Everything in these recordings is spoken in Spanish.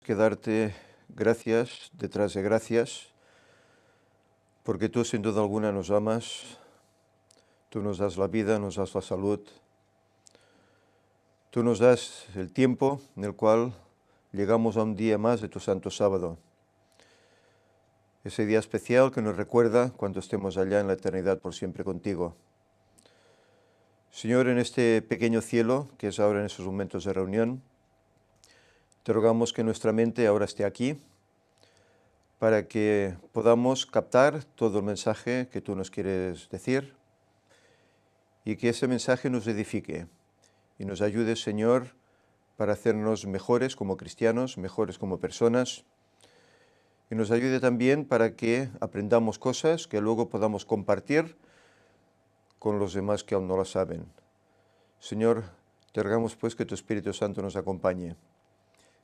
que darte gracias detrás de gracias, porque tú sin duda alguna nos amas, tú nos das la vida, nos das la salud, tú nos das el tiempo en el cual llegamos a un día más de tu Santo Sábado. Ese día especial que nos recuerda cuando estemos allá en la eternidad por siempre contigo. Señor, en este pequeño cielo, que es ahora en esos momentos de reunión, te rogamos que nuestra mente ahora esté aquí para que podamos captar todo el mensaje que tú nos quieres decir y que ese mensaje nos edifique y nos ayude, Señor, para hacernos mejores como cristianos, mejores como personas, y nos ayude también para que aprendamos cosas que luego podamos compartir con los demás que aún no las saben. Señor, te rogamos pues que tu Espíritu Santo nos acompañe,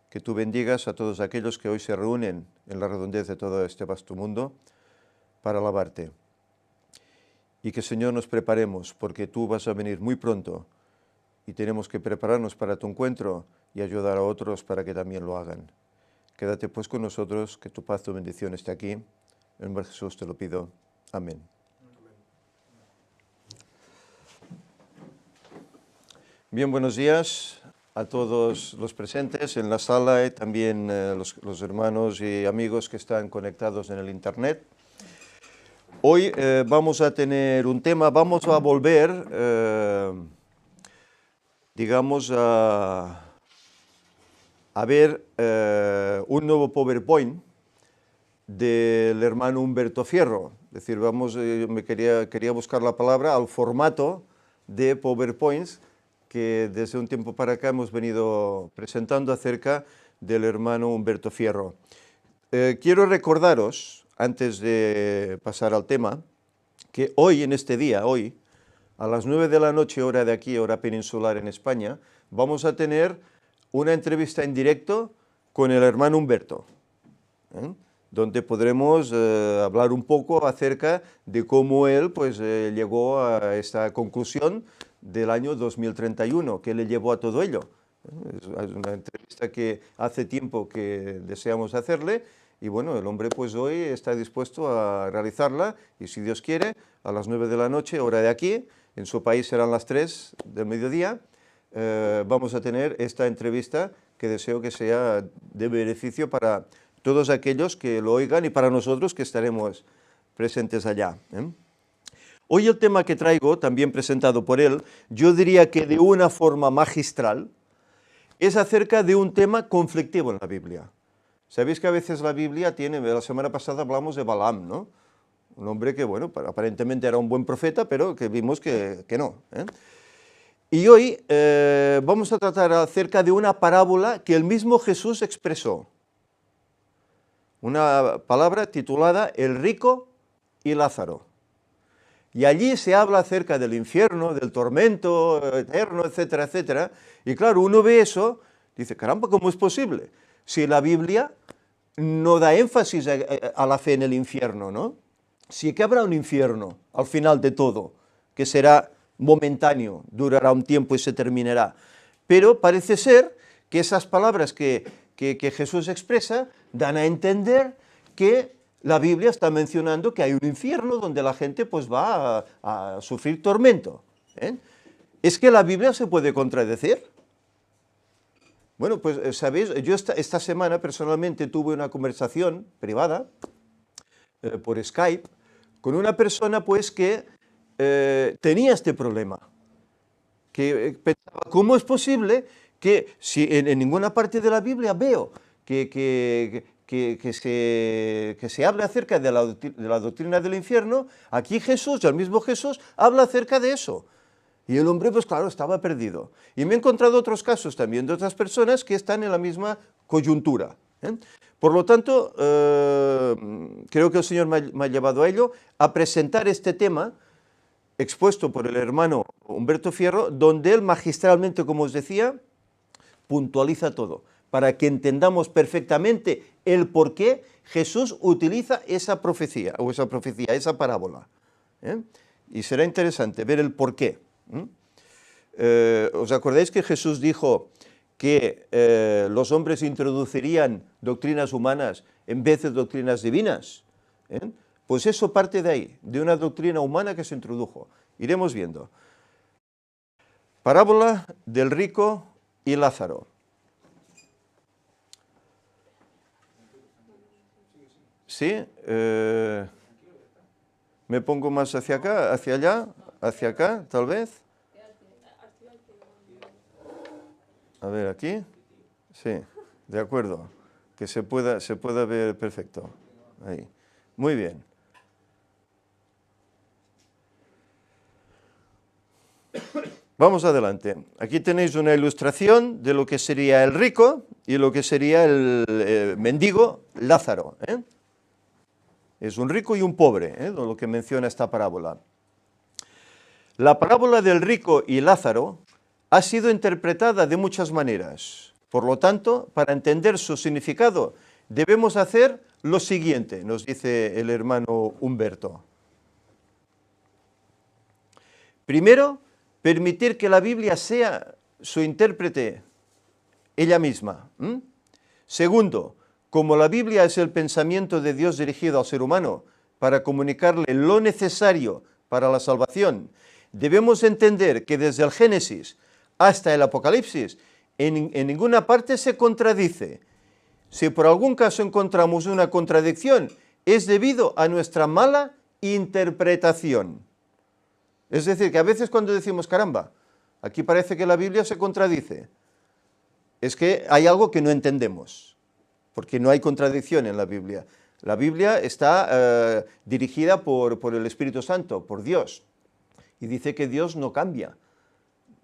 que tú bendigas a todos aquellos que hoy se reúnen en la redondez de todo este vasto mundo para alabarte. Y que, Señor, nos preparemos porque tú vas a venir muy pronto y tenemos que prepararnos para tu encuentro y ayudar a otros para que también lo hagan. Quédate pues con nosotros, que tu paz, tu bendición esté aquí. En el nombre de Jesús te lo pido. Amén. Bien, buenos días a todos los presentes en la sala y también los hermanos y amigos que están conectados en el internet. Hoy vamos a tener un tema, vamos a volver, digamos, a ver un nuevo PowerPoint del hermano Humberto Fierro. Es decir, quería buscar la palabra al formato de PowerPoints que desde un tiempo para acá hemos venido presentando acerca del hermano Humberto Fierro. Quiero recordaros, antes de pasar al tema, que hoy, en este día, hoy, a las 9 de la noche, hora de aquí, hora peninsular en España, vamos a tener una entrevista en directo con el hermano Humberto, donde podremos hablar un poco acerca de cómo él llegó a esta conclusión del año 2031, que le llevó a todo ello. Es una entrevista que hace tiempo que deseamos hacerle y bueno, el hombre pues hoy está dispuesto a realizarla y si Dios quiere, a las 9 de la noche, hora de aquí, en su país serán las 3 del mediodía, vamos a tener esta entrevista que deseo que sea de beneficio para todos aquellos que lo oigan y para nosotros que estaremos presentes allá. Hoy el tema que traigo, también presentado por él, yo diría que de una forma magistral, es acerca de un tema conflictivo en la Biblia. Sabéis que a veces la Biblia tiene, la semana pasada hablamos de Balaam, ¿no? Un hombre que, bueno, aparentemente era un buen profeta, pero que vimos que no. Y hoy vamos a tratar acerca de una parábola que el mismo Jesús expresó. Una palabra titulada El rico y Lázaro. Y allí se habla acerca del infierno, del tormento eterno, etcétera, etcétera. Y claro, uno ve eso, dice, caramba, ¿cómo es posible? Si la Biblia no da énfasis a la fe en el infierno, ¿no? Sí que habrá un infierno al final de todo, que será momentáneo, durará un tiempo y se terminará. Pero parece ser que esas palabras que Jesús expresa dan a entender que la Biblia está mencionando que hay un infierno donde la gente pues va a sufrir tormento. ¿Es que la Biblia se puede contradecir? Bueno, pues sabéis, yo esta semana personalmente tuve una conversación privada por Skype con una persona pues que tenía este problema, que pensaba, ¿cómo es posible que si en ninguna parte de la Biblia veo que se habla acerca de la doctrina del infierno, aquí Jesús, el mismo Jesús, habla acerca de eso? Y el hombre, pues claro, estaba perdido. Y me he encontrado otros casos también de otras personas que están en la misma coyuntura. Por lo tanto, creo que el Señor me ha llevado a ello, a presentar este tema expuesto por el hermano Humberto Fierro, donde él magistralmente, como os decía, puntualiza todo, para que entendamos perfectamente el por qué Jesús utiliza esa profecía, esa parábola. Y será interesante ver el por qué. ¿Os acordáis que Jesús dijo que los hombres introducirían doctrinas humanas en vez de doctrinas divinas. Pues eso parte de ahí, de una doctrina humana que se introdujo. Iremos viendo. Parábola del rico y Lázaro. ¿Sí? ¿Me pongo más hacia acá, hacia allá, hacia acá, tal vez? A ver, aquí. Sí, de acuerdo. Que se pueda ver perfecto. Ahí. Muy bien. Vamos adelante. Aquí tenéis una ilustración de lo que sería el rico y lo que sería el mendigo Lázaro. Es un rico y un pobre, lo que menciona esta parábola. La parábola del rico y Lázaro ha sido interpretada de muchas maneras. Por lo tanto, para entender su significado, debemos hacer lo siguiente, nos dice el hermano Humberto. Primero, permitir que la Biblia sea su intérprete ella misma. Segundo, como la Biblia es el pensamiento de Dios dirigido al ser humano para comunicarle lo necesario para la salvación, debemos entender que desde el Génesis hasta el Apocalipsis en ninguna parte se contradice. Si por algún caso encontramos una contradicción, es debido a nuestra mala interpretación. Es decir, que a veces cuando decimos, caramba, aquí parece que la Biblia se contradice, es que hay algo que no entendemos, porque no hay contradicción en la Biblia. La Biblia está dirigida por el Espíritu Santo, por Dios, y dice que Dios no cambia.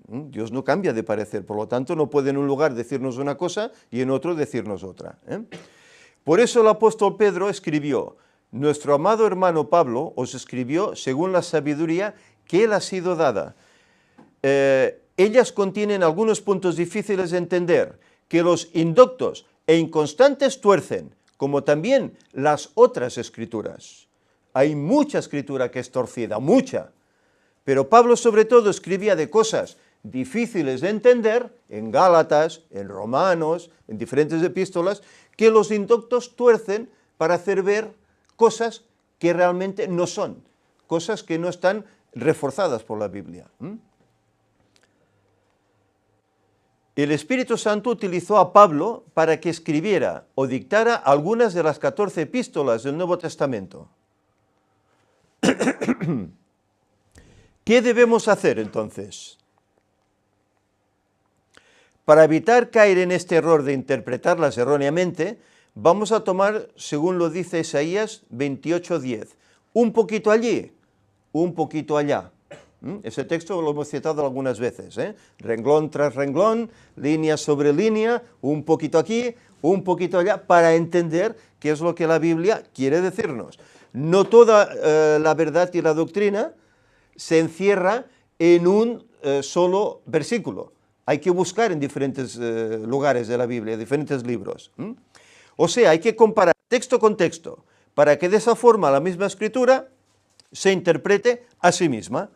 Dios no cambia de parecer, por lo tanto no puede en un lugar decirnos una cosa y en otro decirnos otra. Por eso el apóstol Pedro escribió, nuestro amado hermano Pablo os escribió según la sabiduría que él ha sido dada. Ellas contienen algunos puntos difíciles de entender, que los indoctos e inconstantes tuercen, como también las otras escrituras. Hay mucha escritura que es torcida, mucha. Pero Pablo sobre todo escribía de cosas difíciles de entender, en Gálatas, en Romanos, en diferentes epístolas, que los indoctos tuercen para hacer ver cosas que realmente no son, cosas que no están reforzadas por la Biblia. El Espíritu Santo utilizó a Pablo para que escribiera o dictara algunas de las 14 epístolas del Nuevo Testamento. ¿Qué debemos hacer entonces? Para evitar caer en este error de interpretarlas erróneamente, vamos a tomar, según lo dice Isaías 28:10, un poquito allí, un poquito allá. Ese texto lo hemos citado algunas veces, renglón tras renglón, línea sobre línea, un poquito aquí, un poquito allá, para entender qué es lo que la Biblia quiere decirnos. No toda la verdad y la doctrina se encierra en un solo versículo. Hay que buscar en diferentes lugares de la Biblia, diferentes libros. O sea, hay que comparar texto con texto, para que de esa forma la misma escritura se interprete a sí misma.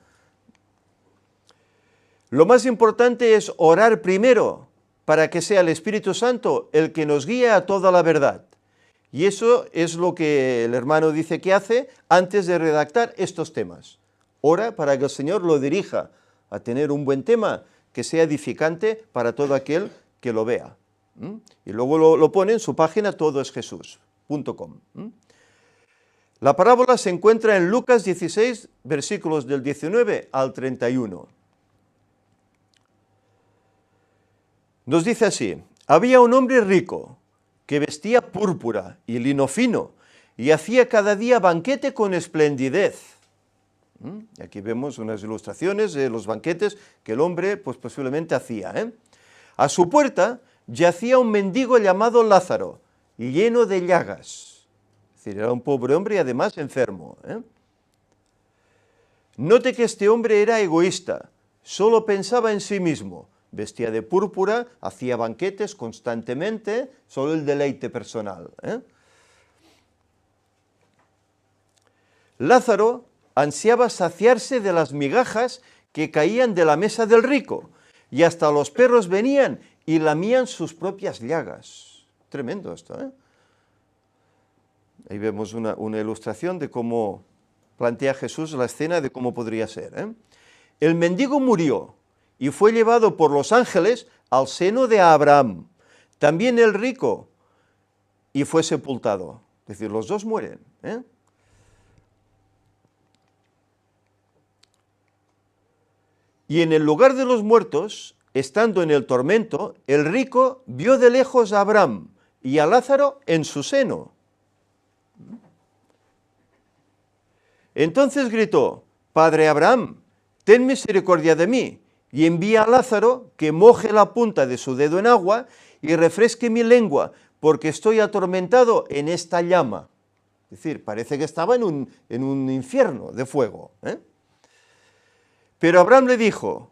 Lo más importante es orar primero, para que sea el Espíritu Santo el que nos guíe a toda la verdad. Y eso es lo que el hermano dice que hace antes de redactar estos temas. Ora para que el Señor lo dirija a tener un buen tema que sea edificante para todo aquel que lo vea. Y luego lo pone en su página todoesjesús.com. La parábola se encuentra en Lucas 16, versículos del 19 al 31. Nos dice así, había un hombre rico que vestía púrpura y lino fino y hacía cada día banquete con esplendidez. Y aquí vemos unas ilustraciones de los banquetes que el hombre pues, posiblemente hacía. A su puerta yacía un mendigo llamado Lázaro, lleno de llagas. Es decir, era un pobre hombre y además enfermo. Note que este hombre era egoísta, solo pensaba en sí mismo, vestía de púrpura, hacía banquetes constantemente, solo el deleite personal. Lázaro ansiaba saciarse de las migajas que caían de la mesa del rico, y hasta los perros venían y lamían sus propias llagas. Tremendo esto, ¿eh? Ahí vemos una ilustración de cómo plantea Jesús la escena de cómo podría ser, ¿eh? El mendigo murió y fue llevado por los ángeles al seno de Abraham. También el rico y fue sepultado. Es decir, los dos mueren, ¿eh? Y en el lugar de los muertos, estando en el tormento, el rico vio de lejos a Abraham y a Lázaro en su seno. Entonces gritó: Padre Abraham, ten misericordia de mí, y envía a Lázaro que moje la punta de su dedo en agua y refresque mi lengua, porque estoy atormentado en esta llama. Es decir, parece que estaba en un infierno de fuego, ¿eh? Pero Abraham le dijo: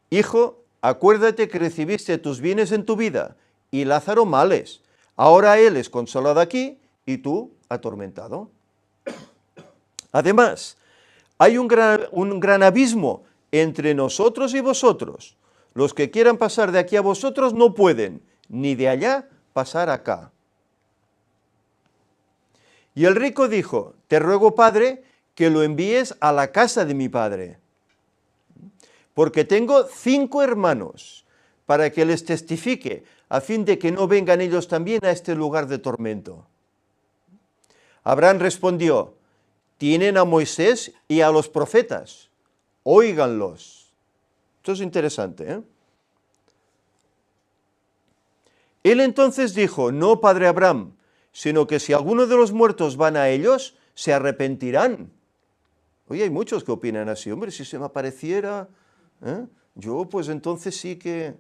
Hijo, acuérdate que recibiste tus bienes en tu vida, y Lázaro males. Ahora él es consolado aquí, y tú atormentado. Además, hay un gran abismo entre nosotros y vosotros. Los que quieran pasar de aquí a vosotros no pueden, ni de allá pasar acá. Y el rico dijo: Te ruego, Padre, que lo envíes a la casa de mi padre, porque tengo 5 hermanos, para que les testifique, a fin de que no vengan ellos también a este lugar de tormento. Abraham respondió: Tienen a Moisés y a los profetas, óiganlos. Esto es interesante, ¿eh? Él entonces dijo: No, padre Abraham, sino que si alguno de los muertos van a ellos, se arrepentirán. Oye, hay muchos que opinan así: hombre, si se me apareciera, ¿eh? Yo pues entonces sí que... ¿eh?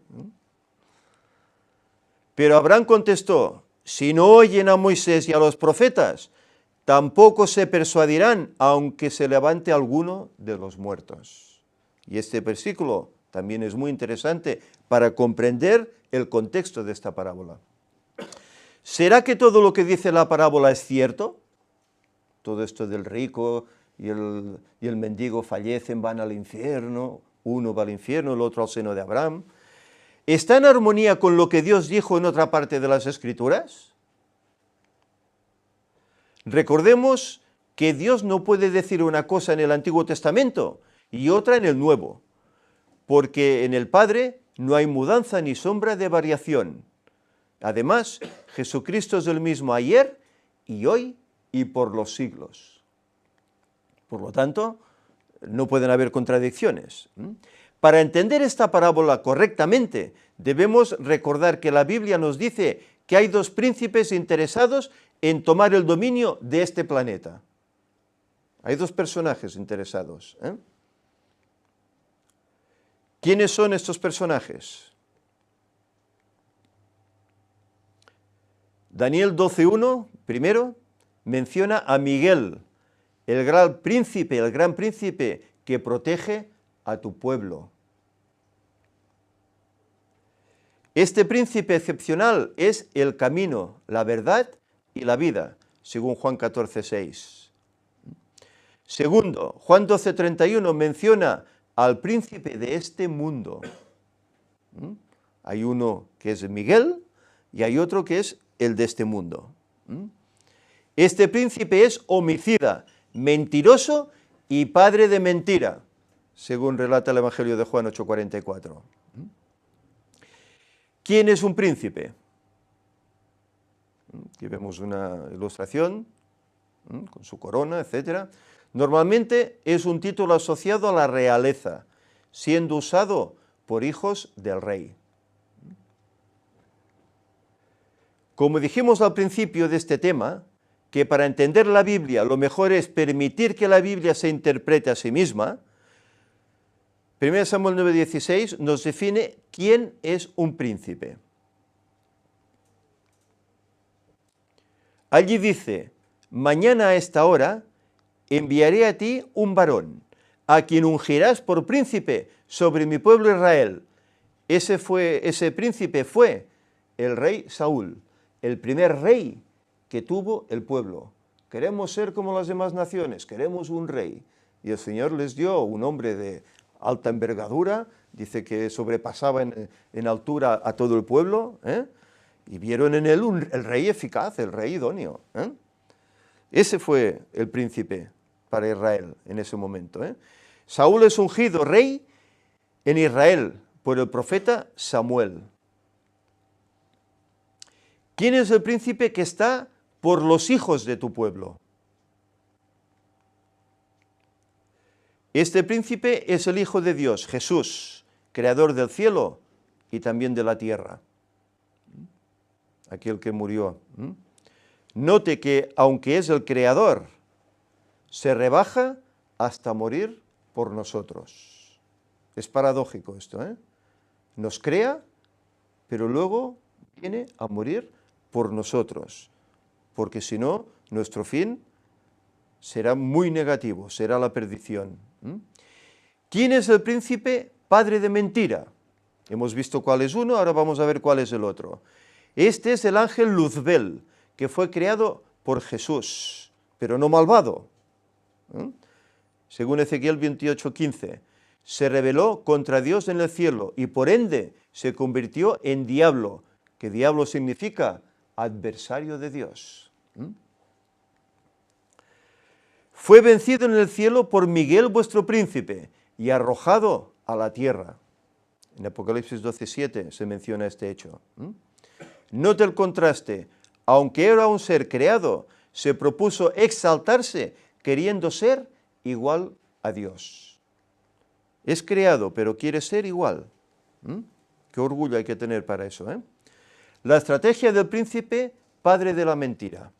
Pero Abraham contestó: Si no oyen a Moisés y a los profetas, tampoco se persuadirán, aunque se levante alguno de los muertos. Y este versículo también es muy interesante para comprender el contexto de esta parábola. ¿Será que todo lo que dice la parábola es cierto? Todo esto del rico y el mendigo fallecen, van al infierno, uno va al infierno, el otro al seno de Abraham. ¿Está en armonía con lo que Dios dijo en otra parte de las Escrituras? Recordemos que Dios no puede decir una cosa en el Antiguo Testamento y otra en el Nuevo, porque en el Padre no hay mudanza ni sombra de variación. Además, Jesucristo es el mismo ayer y hoy y por los siglos. Por lo tanto, no pueden haber contradicciones. Para entender esta parábola correctamente, debemos recordar que la Biblia nos dice que hay 2 príncipes interesados en tomar el dominio de este planeta. Hay 2 personajes interesados, ¿eh? ¿Quiénes son estos personajes? Daniel 12:1, primero, menciona a Miguel, el gran príncipe que protege a tu pueblo. Este príncipe excepcional es el camino, la verdad y la vida, según Juan 14:6. Segundo, Juan 12:31 menciona al príncipe de este mundo. Hay uno que es Miguel y hay otro que es el de este mundo. Este príncipe es homicida, mentiroso y padre de mentira, según relata el Evangelio de Juan 8:44. ¿Quién es un príncipe? Aquí vemos una ilustración con su corona, etc. Normalmente es un título asociado a la realeza, siendo usado por hijos del rey. Como dijimos al principio de este tema, que para entender la Biblia lo mejor es permitir que la Biblia se interprete a sí misma, 1 Samuel 9:16 nos define quién es un príncipe. Allí dice: mañana a esta hora enviaré a ti un varón, a quien ungirás por príncipe sobre mi pueblo Israel. Ese príncipe fue el rey Saúl, el primer rey que tuvo el pueblo. Queremos ser como las demás naciones, queremos un rey. Y el Señor les dio un hombre de alta envergadura, dice que sobrepasaba en altura a todo el pueblo, y vieron en él el rey eficaz, el rey idóneo. Ese fue el príncipe para Israel en ese momento. Saúl es ungido rey en Israel por el profeta Samuel. ¿Quién es el príncipe que está por los hijos de tu pueblo? Este príncipe es el Hijo de Dios, Jesús, creador del cielo y también de la tierra. Aquel que murió. Note que, aunque es el creador, se rebaja hasta morir por nosotros. Es paradójico esto, ¿eh? Nos crea, pero luego viene a morir por nosotros, porque si no, nuestro fin será muy negativo, será la perdición. ¿Quién es el príncipe padre de mentira? Hemos visto cuál es uno, ahora vamos a ver cuál es el otro. Este es el ángel Luzbel, que fue creado por Jesús, pero no malvado. Según Ezequiel 28:15, se rebeló contra Dios en el cielo y por ende se convirtió en diablo, que diablo significa adversario de Dios. Fue vencido en el cielo por Miguel vuestro príncipe y arrojado a la tierra. En Apocalipsis 12:7 se menciona este hecho. Note el contraste. Aunque era un ser creado, se propuso exaltarse queriendo ser igual a Dios. Es creado, pero quiere ser igual. Qué orgullo hay que tener para eso, ¿eh? La estrategia del príncipe, padre de la mentira.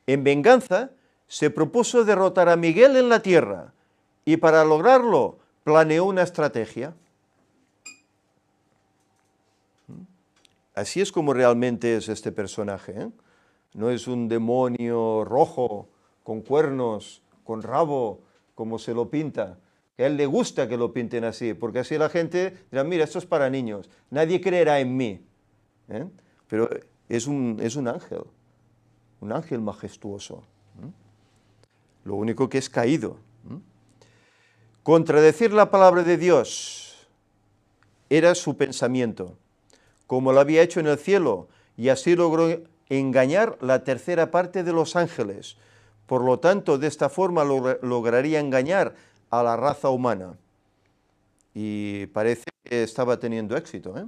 En venganza, se propuso derrotar a Miguel en la tierra y para lograrlo planeó una estrategia. Así es como realmente es este personaje, ¿eh? No es un demonio rojo, con cuernos, con rabo, como se lo pinta. A él le gusta que lo pinten así, porque así la gente dirá, mira, esto es para niños, nadie creerá en mí. Pero es un ángel majestuoso. Lo único que es caído. Contradecir la palabra de Dios era su pensamiento, como lo había hecho en el cielo, y así logró engañar la tercera parte de los ángeles. Por lo tanto, de esta forma lograría engañar a la raza humana. Y parece que estaba teniendo éxito, ¿eh?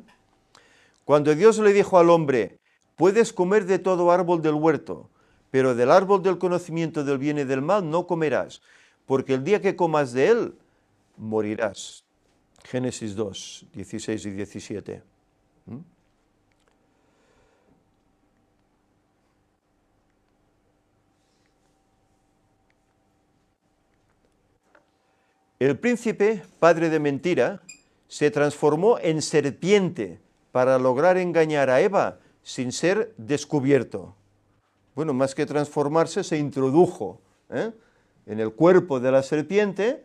Cuando Dios le dijo al hombre, puedes comer de todo árbol del huerto, pero del árbol del conocimiento del bien y del mal no comerás, porque el día que comas de él, morirás. Génesis 2, 16 y 17. El príncipe, padre de mentira, se transformó en serpiente para lograr engañar a Eva sin ser descubierto. Bueno, más que transformarse, se introdujo en el cuerpo de la serpiente,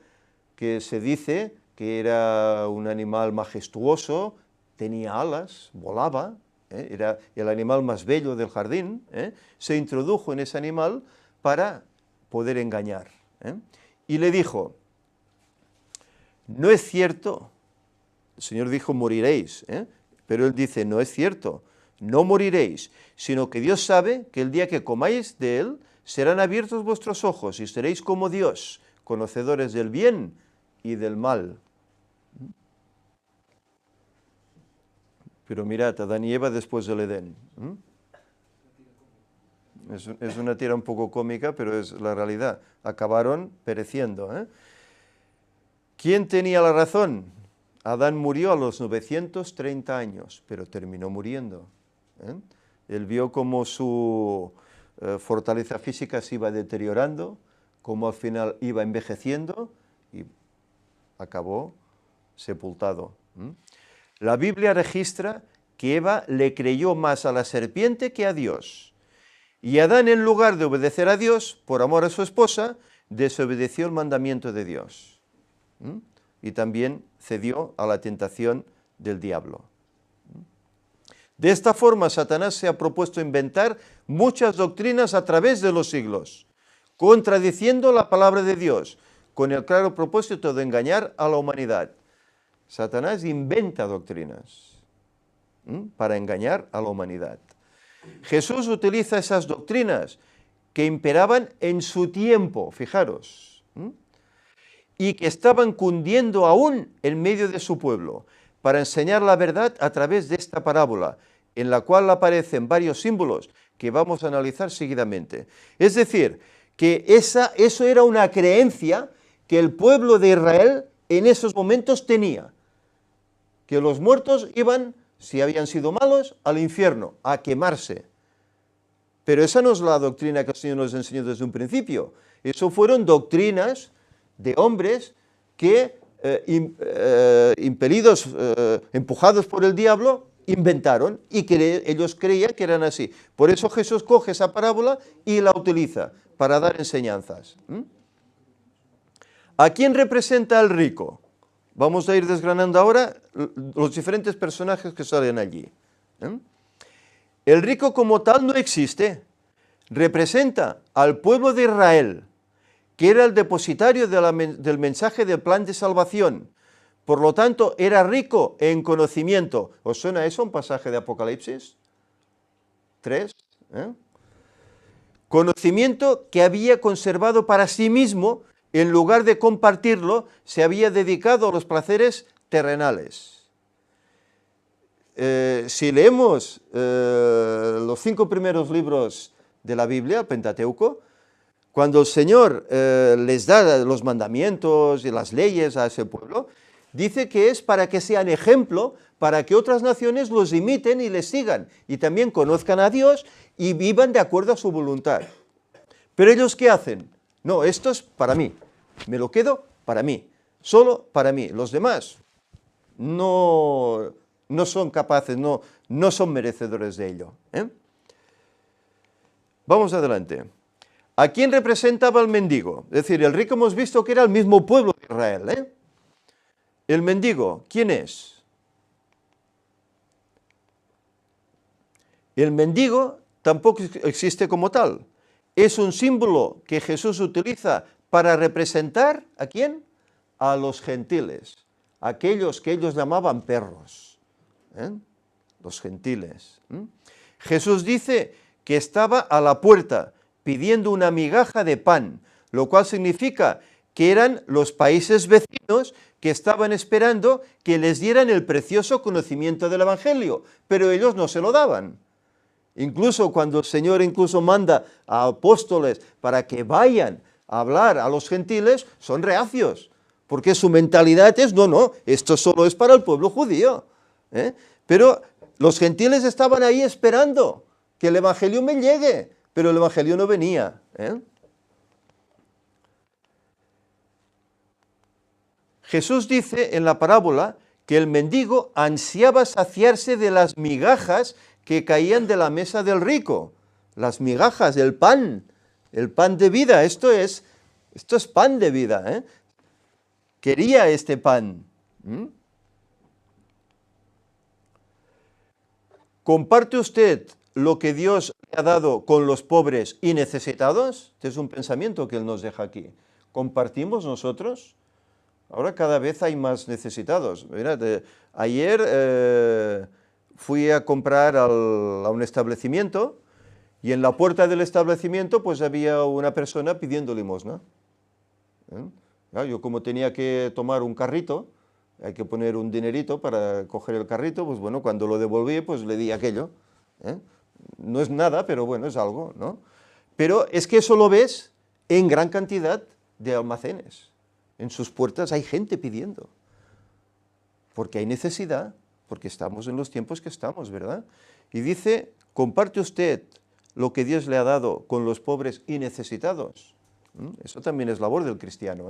que se dice que era un animal majestuoso, tenía alas, volaba, era el animal más bello del jardín, se introdujo en ese animal para poder engañar. Y le dijo, no es cierto, el Señor dijo moriréis, pero él dice, no es cierto, no moriréis, sino que Dios sabe que el día que comáis de él, serán abiertos vuestros ojos y seréis como Dios, conocedores del bien y del mal. Pero mirad, Adán y Eva después del Edén. Es una tira un poco cómica, pero es la realidad. Acabaron pereciendo. ¿Quién tenía la razón? Adán murió a los 930 años, pero terminó muriendo. Él vio cómo su fortaleza física se iba deteriorando, cómo al final iba envejeciendo y acabó sepultado. La Biblia registra que Eva le creyó más a la serpiente que a Dios. Y Adán, en lugar de obedecer a Dios, por amor a su esposa, desobedeció el mandamiento de Dios. Y también cedió a la tentación del diablo. De esta forma, Satanás se ha propuesto inventar muchas doctrinas a través de los siglos, contradiciendo la palabra de Dios, con el claro propósito de engañar a la humanidad. Satanás inventa doctrinas para engañar a la humanidad. Jesús utiliza esas doctrinas que imperaban en su tiempo, fijaros, y que estaban cundiendo aún en medio de su pueblo, para enseñar la verdad a través de esta parábola, en la cual aparecen varios símbolos que vamos a analizar seguidamente. Es decir, que eso era una creencia que el pueblo de Israel en esos momentos tenía, que los muertos iban, si habían sido malos, al infierno, a quemarse. Pero esa no es la doctrina que el Señor nos enseñó desde un principio. Eso fueron doctrinas de hombres que, impelidos, empujados por el diablo, inventaron y que ellos creían que eran así. Por eso Jesús coge esa parábola y la utiliza para dar enseñanzas. ¿A quién representa el rico? Vamos a ir desgranando ahora los diferentes personajes que salen allí. El rico como tal no existe. Representa al pueblo de Israel, que era el depositario del mensaje del plan de salvación. Por lo tanto, era rico en conocimiento. ¿Os suena eso, un pasaje de Apocalipsis 3? Conocimiento que había conservado para sí mismo, en lugar de compartirlo, se había dedicado a los placeres terrenales. Si leemos los 5 primeros libros de la Biblia, el Pentateuco, cuando el Señor les da los mandamientos y las leyes a ese pueblo, dice que es para que sean ejemplo, para que otras naciones los imiten y les sigan, y también conozcan a Dios y vivan de acuerdo a su voluntad. Pero ellos, ¿qué hacen? No, esto es para mí, me lo quedo para mí, solo para mí. Los demás no son capaces, no son merecedores de ello. Vamos adelante. ¿A quién representaba el mendigo? Es decir, el rico hemos visto que era el mismo pueblo de Israel. El mendigo, ¿quién es? El mendigo tampoco existe como tal. Es un símbolo que Jesús utiliza para representar, ¿a quién? A los gentiles, aquellos que ellos llamaban perros, los gentiles. Jesús dice que estaba a la puerta pidiendo una migaja de pan, lo cual significa que eran los países vecinos que estaban esperando que les dieran el precioso conocimiento del Evangelio, pero ellos no se lo daban. Incluso cuando el Señor manda a apóstoles para que vayan a hablar a los gentiles, son reacios, porque su mentalidad es, no, esto solo es para el pueblo judío. Pero los gentiles estaban ahí esperando que el Evangelio me llegue, pero el Evangelio no venía. Jesús dice en la parábola que el mendigo ansiaba saciarse de las migajas que caían de la mesa del rico, las migajas, el pan de vida. Esto es pan de vida. Quería este pan. ¿Comparte usted lo que Dios le ha dado con los pobres y necesitados? Este es un pensamiento que Él nos deja aquí. ¿Compartimos nosotros? Ahora cada vez hay más necesitados. Mirad, ayer fui a comprar a un establecimiento y en la puerta del establecimiento pues había una persona pidiendo limosna. Yo como tenía que tomar un carrito, hay que poner un dinerito para coger el carrito, pues bueno, cuando lo devolví pues le di aquello. No es nada, pero bueno, es algo, ¿no? Pero es que eso lo ves en gran cantidad de almacenes. En sus puertas hay gente pidiendo, porque hay necesidad, porque estamos en los tiempos que estamos, ¿verdad? Y dice, comparte usted lo que Dios le ha dado con los pobres y necesitados. Eso también es labor del cristiano,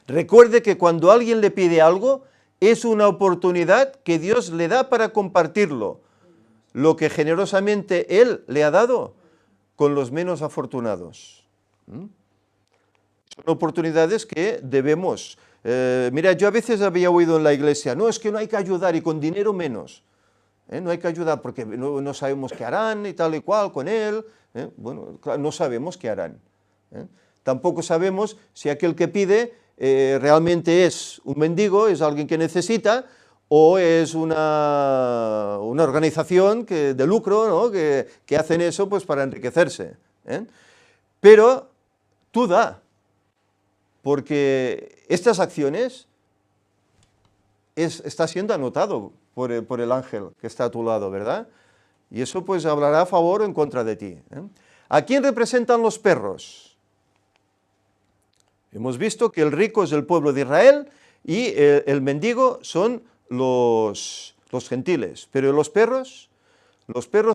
Recuerde que cuando alguien le pide algo, es una oportunidad que Dios le da para compartirlo, lo que generosamente Él le ha dado con los menos afortunados. Son oportunidades que debemos. Mira, yo a veces había oído en la iglesia, no, es que no hay que ayudar y con dinero menos. No hay que ayudar porque no sabemos qué harán y tal y cual con él. Bueno, no sabemos qué harán. Tampoco sabemos si aquel que pide realmente es un mendigo, es alguien que necesita, o es una organización de lucro, ¿no? que hacen eso pues, para enriquecerse. Pero tú da, porque estas acciones está siendo anotado por el ángel que está a tu lado, ¿verdad? Y eso pues hablará a favor o en contra de ti. ¿A quién representan los perros? Hemos visto que el rico es el pueblo de Israel y el mendigo son los gentiles. Pero los perros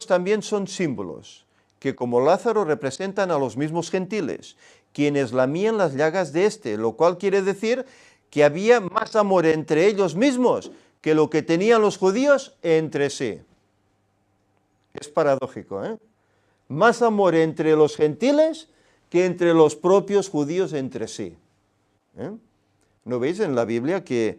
también son símbolos, que como Lázaro representan a los mismos gentiles, quienes lamían las llagas de éste, lo cual quiere decir que había más amor entre ellos mismos que lo que tenían los judíos entre sí. Es paradójico, ¿eh? Más amor entre los gentiles que entre los propios judíos entre sí. ¿No veis en la Biblia que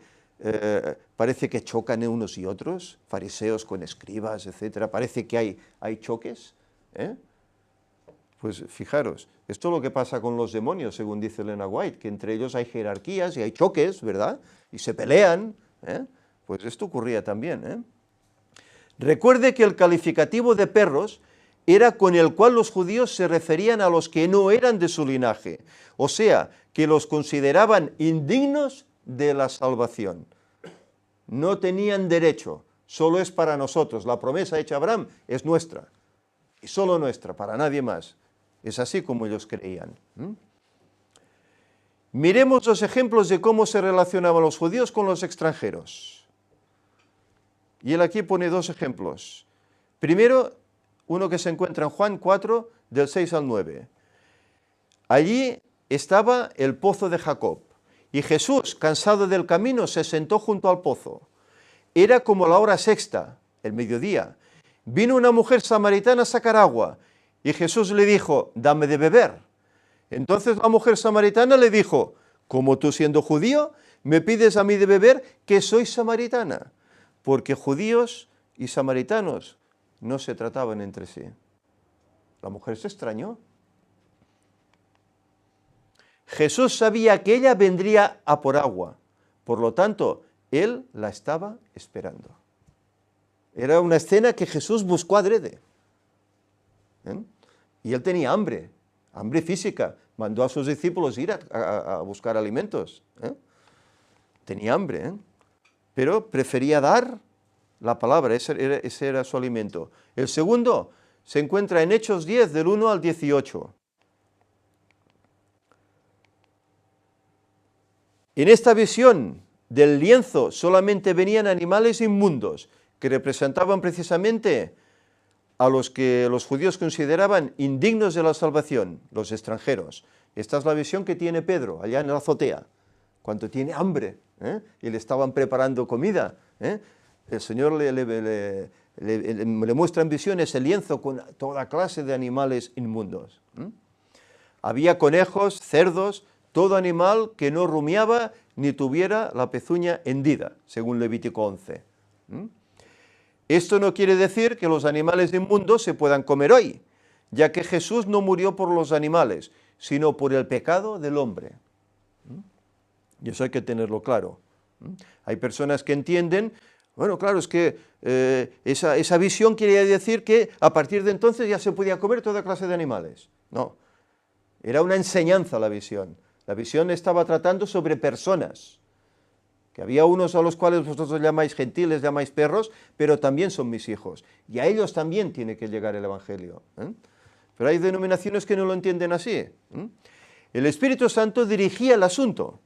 parece que chocan unos y otros, fariseos con escribas, etcétera? Parece que hay choques. Pues fijaros, esto es lo que pasa con los demonios, según dice Elena White, que entre ellos hay jerarquías y hay choques, ¿verdad? Y se pelean. Pues esto ocurría también. Recuerde que el calificativo de perros era con el cual los judíos se referían a los que no eran de su linaje, o sea, que los consideraban indignos de la salvación. No tenían derecho, solo es para nosotros. La promesa hecha a Abraham es nuestra, y solo nuestra, para nadie más. Es así como ellos creían. Miremos los ejemplos de cómo se relacionaban los judíos con los extranjeros. Y él aquí pone dos ejemplos. Primero, uno que se encuentra en Juan 4, del 6 al 9. Allí estaba el pozo de Jacob, y Jesús, cansado del camino, se sentó junto al pozo. Era como la hora sexta, el mediodía. Vino una mujer samaritana a sacar agua, y Jesús le dijo, dame de beber. Entonces la mujer samaritana le dijo, ¿cómo tú siendo judío me pides a mí de beber que soy samaritana? Porque judíos y samaritanos no se trataban entre sí. La mujer se extrañó. Jesús sabía que ella vendría a por agua, por lo tanto, él la estaba esperando. Era una escena que Jesús buscó adrede. Y él tenía hambre física. Mandó a sus discípulos ir a buscar alimentos. Tenía hambre, pero prefería dar la palabra, ese era su alimento. El segundo se encuentra en Hechos 10, del 1 al 18. En esta visión del lienzo solamente venían animales inmundos, que representaban precisamente a los que los judíos consideraban indignos de la salvación, los extranjeros. Esta es la visión que tiene Pedro, allá en la azotea, cuando tiene hambre, y le estaban preparando comida. El Señor le muestra en visiones el lienzo con toda clase de animales inmundos. Había conejos, cerdos, todo animal que no rumiaba ni tuviera la pezuña hendida, según Levítico 11. Esto no quiere decir que los animales inmundos se puedan comer hoy, ya que Jesús no murió por los animales, sino por el pecado del hombre. Y eso hay que tenerlo claro. Hay personas que entienden, bueno, claro, es que esa visión quiere decir que a partir de entonces ya se podía comer toda clase de animales. No, era una enseñanza la visión. La visión estaba tratando sobre personas, que había unos a los cuales vosotros llamáis gentiles, llamáis perros, pero también son mis hijos, y a ellos también tiene que llegar el Evangelio. Pero hay denominaciones que no lo entienden así. El Espíritu Santo dirigía el asunto.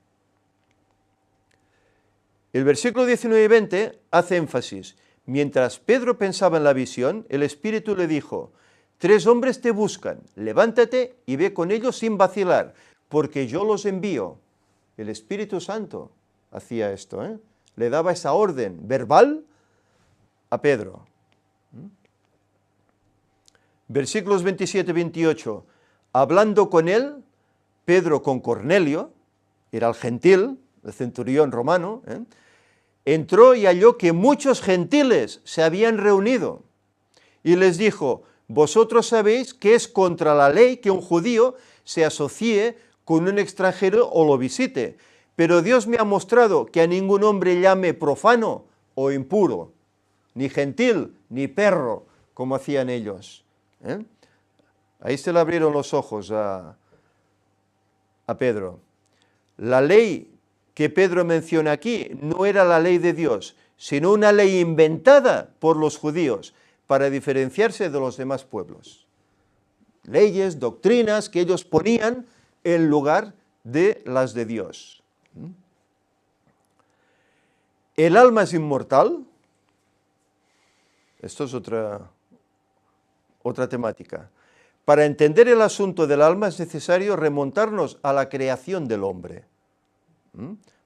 El versículo 19 y 20 hace énfasis. Mientras Pedro pensaba en la visión, el Espíritu le dijo, 3 hombres te buscan, levántate y ve con ellos sin vacilar, porque yo los envío. El Espíritu Santo hacía esto, le daba esa orden verbal a Pedro. Versículos 27 y 28. Hablando con él, Pedro con Cornelio, era el gentil, el centurión romano, entró y halló que muchos gentiles se habían reunido. Y les dijo, vosotros sabéis que es contra la ley que un judío se asocie con un extranjero o lo visite, Pero Dios me ha mostrado que a ningún hombre llame profano o impuro, ni gentil, ni perro, como hacían ellos. ¿Eh? Ahí se le abrieron los ojos a Pedro. La ley que Pedro menciona aquí no era la ley de Dios, sino una ley inventada por los judíos para diferenciarse de los demás pueblos. Leyes, doctrinas que ellos ponían en lugar de las de Dios. ¿El alma es inmortal? Esto es otra temática. Para entender el asunto del alma es necesario remontarnos a la creación del hombre,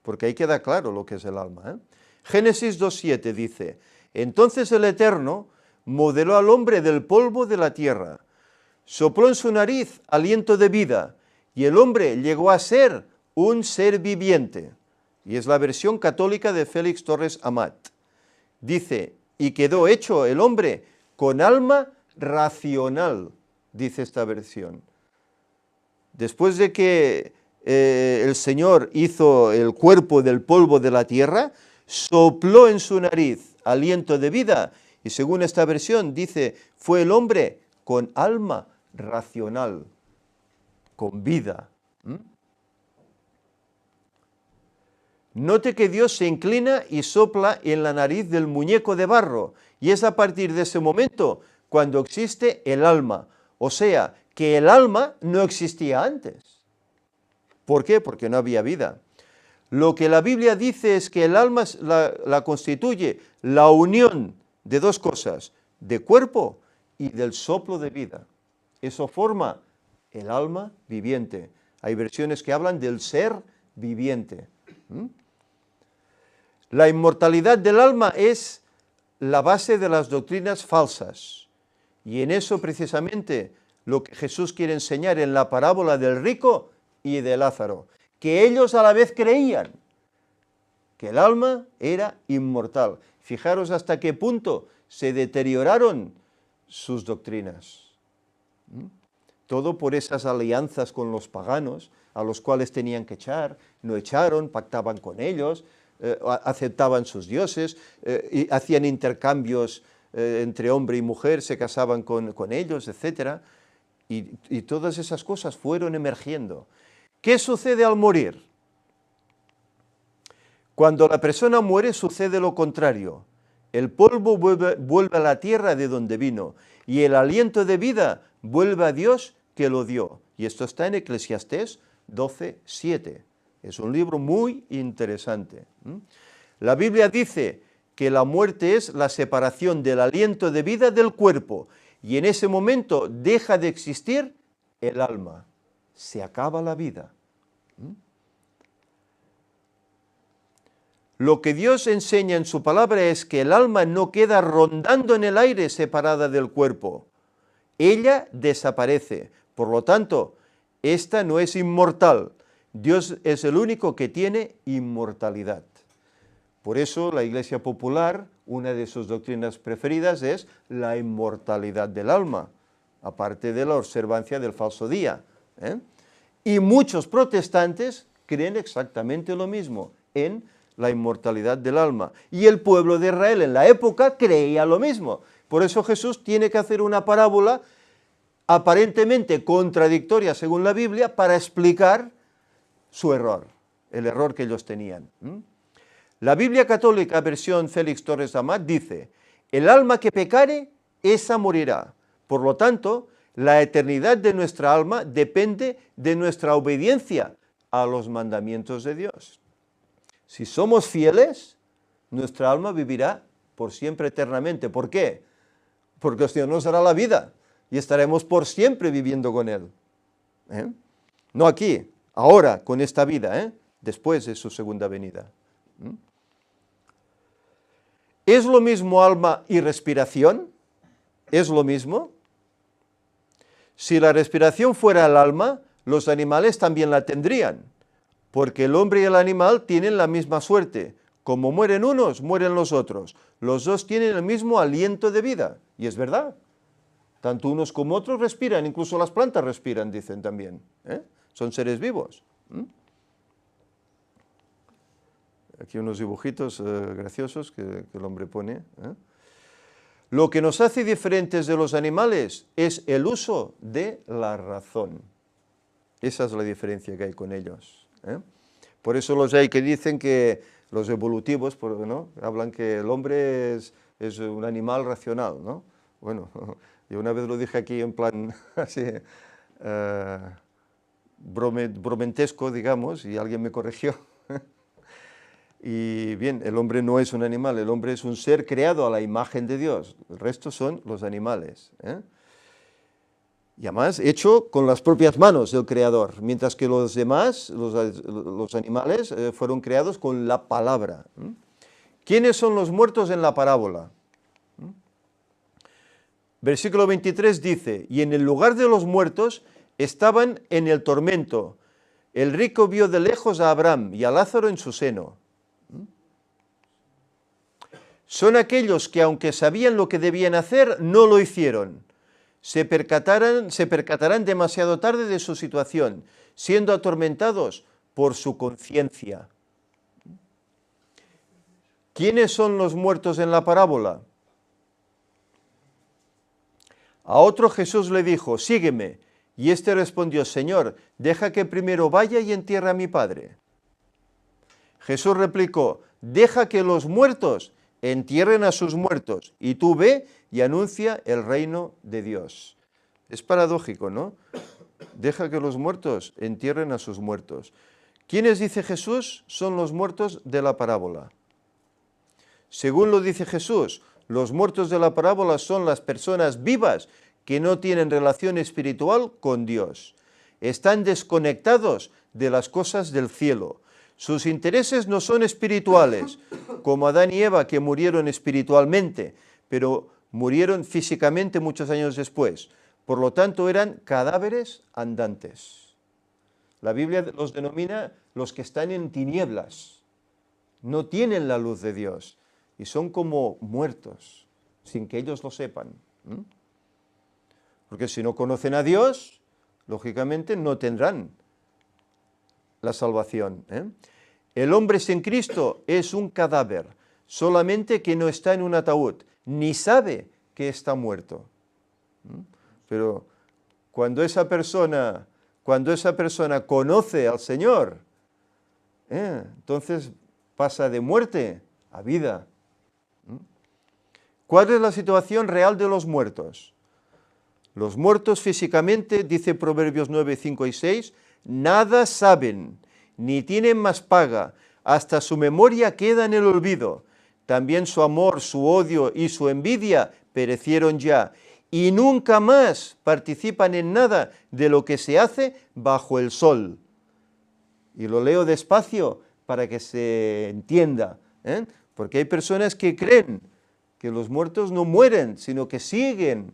porque ahí queda claro lo que es el alma. Génesis 2:7 dice, entonces el Eterno modeló al hombre del polvo de la tierra, sopló en su nariz aliento de vida, y el hombre llegó a ser un ser viviente. Y es la versión católica de Félix Torres Amat. Dice, y quedó hecho el hombre con alma racional, dice esta versión. Después de que el Señor hizo el cuerpo del polvo de la tierra, sopló en su nariz aliento de vida, y según esta versión dice, fue el hombre con alma racional, con vida. Note que Dios se inclina y sopla en la nariz del muñeco de barro, y es a partir de ese momento cuando existe el alma, o sea, que el alma no existía antes. ¿Por qué? Porque no había vida. Lo que la Biblia dice es que el alma la constituye la unión de dos cosas, de cuerpo y del soplo de vida. Eso forma el alma viviente. Hay versiones que hablan del ser viviente. La inmortalidad del alma es la base de las doctrinas falsas. Y en eso precisamente lo que Jesús quiere enseñar en la parábola del rico y de Lázaro, que ellos a la vez creían que el alma era inmortal. Fijaros hasta qué punto se deterioraron sus doctrinas. Todo por esas alianzas con los paganos, a los cuales tenían que echar, no echaron, pactaban con ellos, aceptaban sus dioses, y hacían intercambios entre hombre y mujer, se casaban con ellos, etc. Y todas esas cosas fueron emergiendo. ¿Qué sucede al morir? Cuando la persona muere sucede lo contrario. El polvo vuelve a la tierra de donde vino, y el aliento de vida vuelve a Dios que lo dio. Y esto está en Eclesiastés 12:7. Es un libro muy interesante. La Biblia dice que la muerte es la separación del aliento de vida del cuerpo, y en ese momento deja de existir el alma. Se acaba la vida. Lo que Dios enseña en su palabra es que el alma no queda rondando en el aire separada del cuerpo. Ella desaparece. Por lo tanto, esta no es inmortal. Dios es el único que tiene inmortalidad. Por eso la Iglesia Popular, una de sus doctrinas preferidas es la inmortalidad del alma, aparte de la observancia del falso día. Y muchos protestantes creen exactamente lo mismo, en la inmortalidad del alma. Y el pueblo de Israel en la época creía lo mismo. Por eso Jesús tiene que hacer una parábola aparentemente contradictoria según la Biblia para explicar su error, el error que ellos tenían. La Biblia católica, versión Félix Torres Amat, dice, el alma que pecare, esa morirá. Por lo tanto, la eternidad de nuestra alma depende de nuestra obediencia a los mandamientos de Dios. Si somos fieles, nuestra alma vivirá por siempre eternamente. ¿Por qué? Porque el Señor nos dará la vida y estaremos por siempre viviendo con Él. No aquí, ahora, con esta vida, después de su segunda venida. ¿Es lo mismo alma y respiración? ¿Es lo mismo? Si la respiración fuera el alma, los animales también la tendrían, porque el hombre y el animal tienen la misma suerte. Como mueren unos, mueren los otros. Los dos tienen el mismo aliento de vida, y es verdad. Tanto unos como otros respiran, incluso las plantas respiran, dicen también. Son seres vivos. aquí unos dibujitos graciosos que el hombre pone. Lo que nos hace diferentes de los animales es el uso de la razón. Esa es la diferencia que hay con ellos. Por eso los hay que dicen que los evolutivos, ¿no?, hablan que el hombre es un animal racional, ¿no? Bueno, yo una vez lo dije aquí en plan así bromentesco, digamos, y alguien me corrigió. Y bien, el hombre no es un animal, el hombre es un ser creado a la imagen de Dios. El resto son los animales. Y además hecho con las propias manos del Creador, mientras que los demás, los animales, fueron creados con la palabra. ¿Quiénes son los muertos en la parábola? Versículo 23 dice, y en el lugar de los muertos estaban en el tormento. El rico vio de lejos a Abraham y a Lázaro en su seno. Son aquellos que, aunque sabían lo que debían hacer, no lo hicieron. Se percatarán demasiado tarde de su situación, siendo atormentados por su conciencia. ¿Quiénes son los muertos en la parábola? A otro Jesús le dijo, sígueme. Y éste respondió, Señor, deja que primero vaya y entierre a mi padre. Jesús replicó, deja que los muertos entierren a sus muertos, y tú ve y anuncia el reino de Dios. Es paradójico, ¿no? Deja que los muertos entierren a sus muertos. ¿Quiénes, dice Jesús, son los muertos de la parábola? Según lo dice Jesús, los muertos de la parábola son las personas vivas que no tienen relación espiritual con Dios. Están desconectados de las cosas del cielo. Sus intereses no son espirituales, como Adán y Eva, que murieron espiritualmente, pero murieron físicamente muchos años después. Por lo tanto, eran cadáveres andantes. La Biblia los denomina los que están en tinieblas. No tienen la luz de Dios y son como muertos, sin que ellos lo sepan. Porque si no conocen a Dios, lógicamente no tendrán la salvación. El hombre sin Cristo es un cadáver, solamente que no está en un ataúd, ni sabe que está muerto. Pero cuando esa persona conoce al Señor, entonces pasa de muerte a vida. ¿Cuál es la situación real de los muertos? Los muertos físicamente, dice Proverbios 9, 5 y 6, nada saben, ni tienen más paga, hasta su memoria queda en el olvido. También su amor, su odio y su envidia perecieron ya, y nunca más participan en nada de lo que se hace bajo el sol. Y lo leo despacio para que se entienda, porque hay personas que creen que los muertos no mueren, sino que siguen.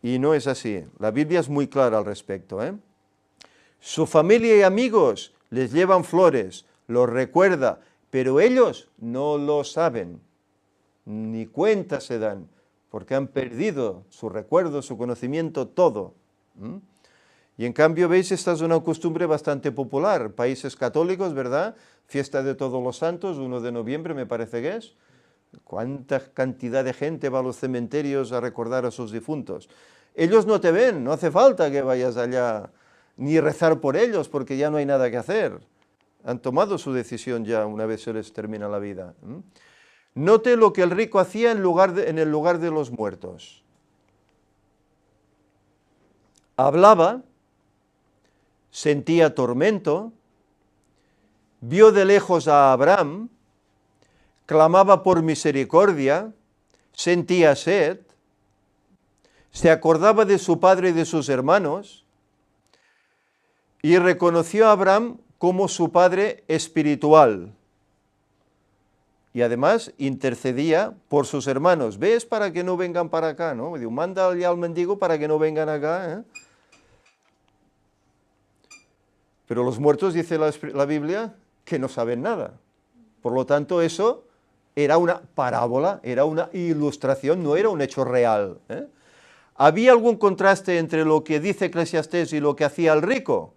Y no es así. La Biblia es muy clara al respecto. Su familia y amigos les llevan flores, los recuerda, pero ellos no lo saben, ni cuenta se dan, porque han perdido su recuerdo, su conocimiento, todo. Y en cambio, veis, esta es una costumbre bastante popular. Países católicos, ¿verdad? Fiesta de Todos los Santos, 1 de noviembre me parece que es. ¿Cuánta cantidad de gente va a los cementerios a recordar a sus difuntos? Ellos no te ven, no hace falta que vayas allá ni rezar por ellos, porque ya no hay nada que hacer. Han tomado su decisión ya una vez se les termina la vida. Note lo que el rico hacía en el lugar de los muertos. Hablaba, sentía tormento, vio de lejos a Abraham, clamaba por misericordia, sentía sed, se acordaba de su padre y de sus hermanos, y reconoció a Abraham como su padre espiritual. Y además intercedía por sus hermanos. ¿Ves? Para que no vengan para acá, ¿no? Digo, manda ya al mendigo para que no vengan acá, Pero los muertos, dice la Biblia, que no saben nada. Por lo tanto, eso era una parábola, era una ilustración, no era un hecho real. ¿Había algún contraste entre lo que dice Eclesiastés y lo que hacía el rico?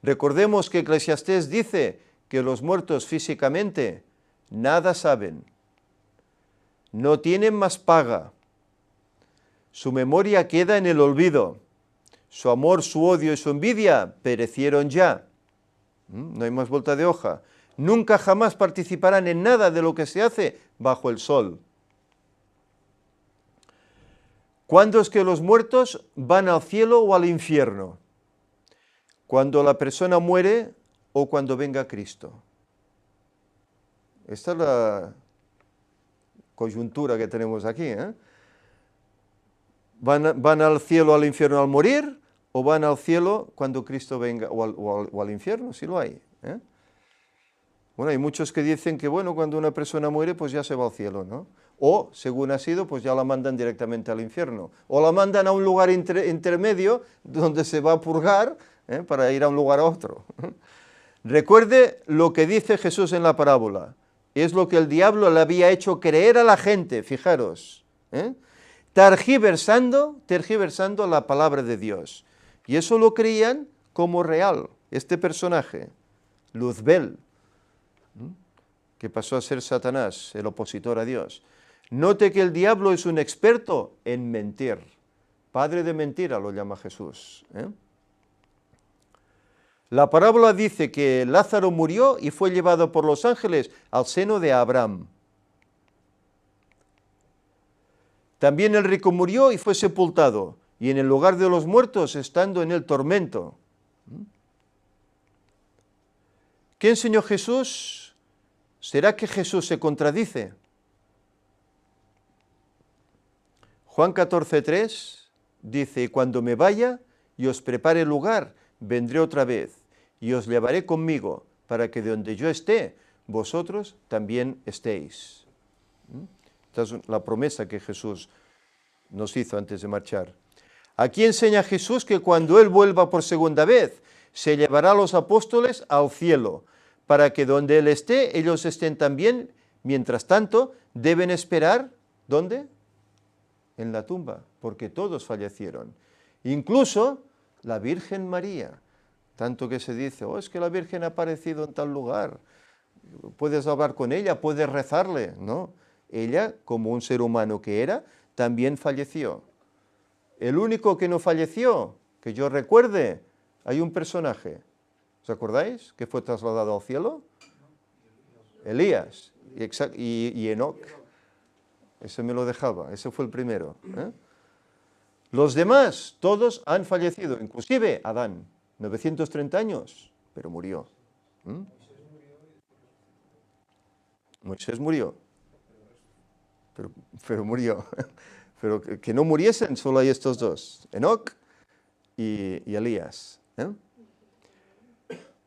Recordemos que Eclesiastés dice que los muertos físicamente nada saben, no tienen más paga, su memoria queda en el olvido, su amor, su odio y su envidia perecieron ya. No hay más vuelta de hoja. Nunca jamás participarán en nada de lo que se hace bajo el sol. ¿Cuándo es que los muertos van al cielo o al infierno? ¿Cuando la persona muere o cuando venga Cristo? Esta es la coyuntura que tenemos aquí, ¿eh? ¿Van al cielo o al infierno al morir o van al cielo cuando Cristo venga o al infierno, si lo hay, ¿eh? Bueno, hay muchos que dicen que, bueno, cuando una persona muere, pues ya se va al cielo, ¿no? O, según ha sido, pues ya la mandan directamente al infierno. O la mandan a un lugar intermedio donde se va a purgar, para ir a un lugar a otro. Recuerde lo que dice Jesús en la parábola. Es lo que el diablo le había hecho creer a la gente, fijaros, tergiversando la palabra de Dios. Y eso lo creían como real, este personaje, Luzbel, que pasó a ser Satanás, el opositor a Dios. Note que el diablo es un experto en mentir. Padre de mentira lo llama Jesús, La parábola dice que Lázaro murió y fue llevado por los ángeles al seno de Abraham. También el rico murió y fue sepultado, y en el lugar de los muertos, estando en el tormento. ¿Qué enseñó Jesús? ¿Será que Jesús se contradice? Juan 14:3 dice, cuando me vaya y os prepare lugar, vendré otra vez y os llevaré conmigo, para que de donde yo esté, vosotros también estéis. Esta es la promesa que Jesús nos hizo antes de marchar. Aquí enseña Jesús que cuando Él vuelva por segunda vez, se llevará a los apóstoles al cielo, para que donde Él esté, ellos estén también. Mientras tanto, deben esperar, ¿dónde? En la tumba, porque todos fallecieron. Incluso la Virgen María, tanto que se dice, es que la Virgen ha aparecido en tal lugar, puedes hablar con ella, puedes rezarle, ¿no? Ella, como un ser humano que era, también falleció. El único que no falleció, que yo recuerde, hay un personaje, ¿os acordáis? Que fue trasladado al cielo. Elías y Enoc. Ese me lo dejaba, ese fue el primero. Los demás, todos han fallecido, inclusive Adán, 930 años, pero murió. Moisés murió, pero murió. Pero que no muriesen, solo hay estos dos, Enoc y Elías.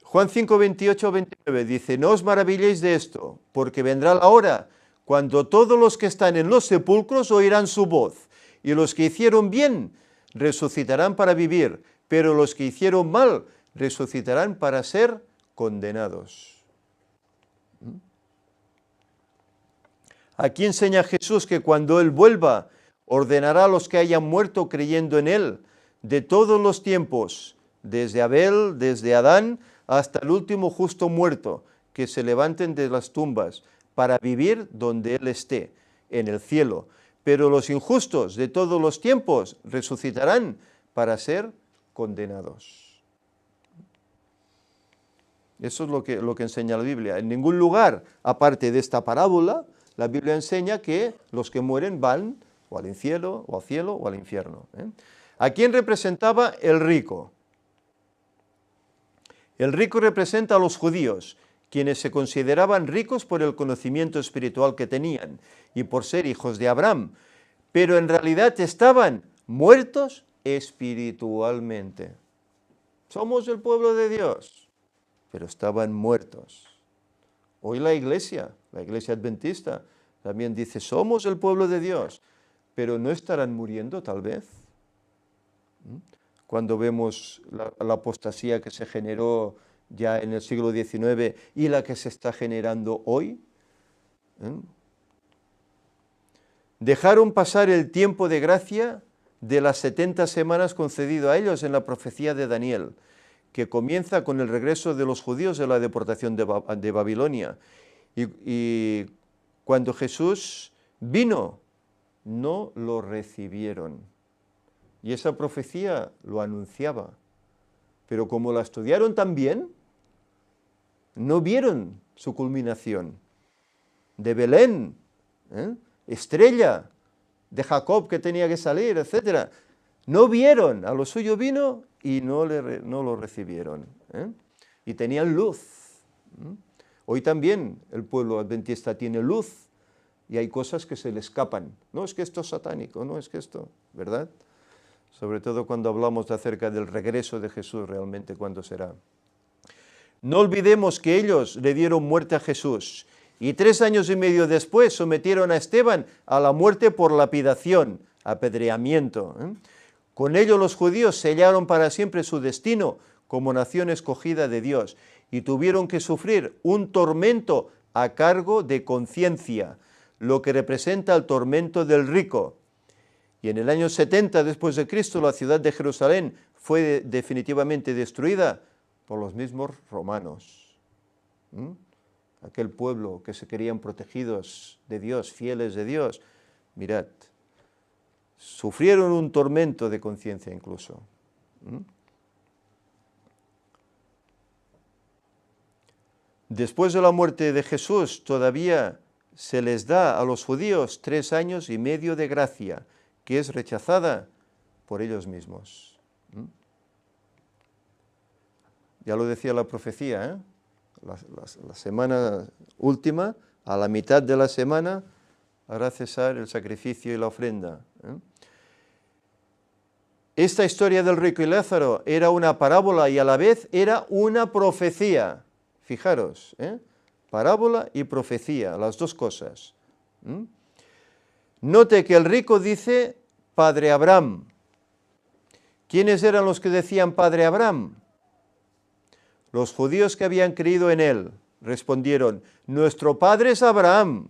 Juan 5, 28, 29 dice, no os maravilléis de esto, porque vendrá la hora cuando todos los que están en los sepulcros oirán su voz, y los que hicieron bien resucitarán para vivir, pero los que hicieron mal resucitarán para ser condenados. Aquí enseña Jesús que cuando Él vuelva, ordenará a los que hayan muerto creyendo en Él, de todos los tiempos, desde Abel, desde Adán, hasta el último justo muerto, que se levanten de las tumbas, para vivir donde Él esté, en el cielo. Pero los injustos de todos los tiempos resucitarán para ser condenados. Eso es lo que enseña la Biblia. En ningún lugar, aparte de esta parábola, la Biblia enseña que los que mueren van o al cielo, o al infierno. ¿A quién representaba el rico? El rico representa a los judíos, quienes se consideraban ricos por el conocimiento espiritual que tenían y por ser hijos de Abraham, pero en realidad estaban muertos espiritualmente. Somos el pueblo de Dios, pero estaban muertos. Hoy la iglesia adventista, también dice, somos el pueblo de Dios, pero ¿no estarán muriendo tal vez? Cuando vemos la apostasía que se generó ya en el siglo XIX y la que se está generando hoy. Dejaron pasar el tiempo de gracia de las 70 semanas concedido a ellos en la profecía de Daniel, que comienza con el regreso de los judíos de la deportación de Babilonia. Y cuando Jesús vino, no lo recibieron. Y esa profecía lo anunciaba. Pero como la estudiaron tan bien, no vieron su culminación. De Belén, estrella, de Jacob que tenía que salir, etc. No vieron, a lo suyo vino y no lo recibieron. Y tenían luz. Hoy también el pueblo adventista tiene luz y hay cosas que se le escapan. No es que esto es satánico, no es que esto, ¿verdad? Sobre todo cuando hablamos acerca del regreso de Jesús realmente, ¿cuándo será? No olvidemos que ellos le dieron muerte a Jesús y 3 años y medio después sometieron a Esteban a la muerte por lapidación, apedreamiento. Con ello los judíos sellaron para siempre su destino como nación escogida de Dios y tuvieron que sufrir un tormento a cargo de conciencia, lo que representa el tormento del rico. Y en el año 70 después de Cristo la ciudad de Jerusalén fue definitivamente destruida por los mismos romanos. Aquel pueblo que se creían protegidos de Dios, fieles de Dios, mirad, sufrieron un tormento de conciencia incluso. Después de la muerte de Jesús todavía se les da a los judíos 3 años y medio de gracia, que es rechazada por ellos mismos. Ya lo decía la profecía, la semana última, a la mitad de la semana, hará cesar el sacrificio y la ofrenda. Esta historia del rico y Lázaro era una parábola y a la vez era una profecía. Fijaros, parábola y profecía, las dos cosas. Note que el rico dice Padre Abraham. ¿Quiénes eran los que decían Padre Abraham? Los judíos que habían creído en él. Respondieron, nuestro padre es Abraham.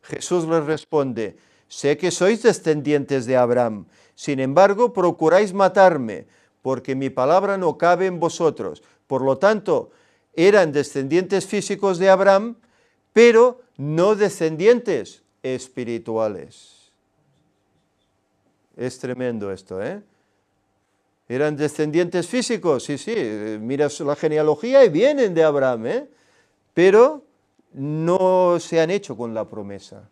Jesús les responde, sé que sois descendientes de Abraham, sin embargo procuráis matarme, porque mi palabra no cabe en vosotros. Por lo tanto, eran descendientes físicos de Abraham, pero no descendientes espirituales. Es tremendo esto, ¿Eran descendientes físicos? Sí, mira la genealogía y vienen de Abraham, pero no se han hecho con la promesa,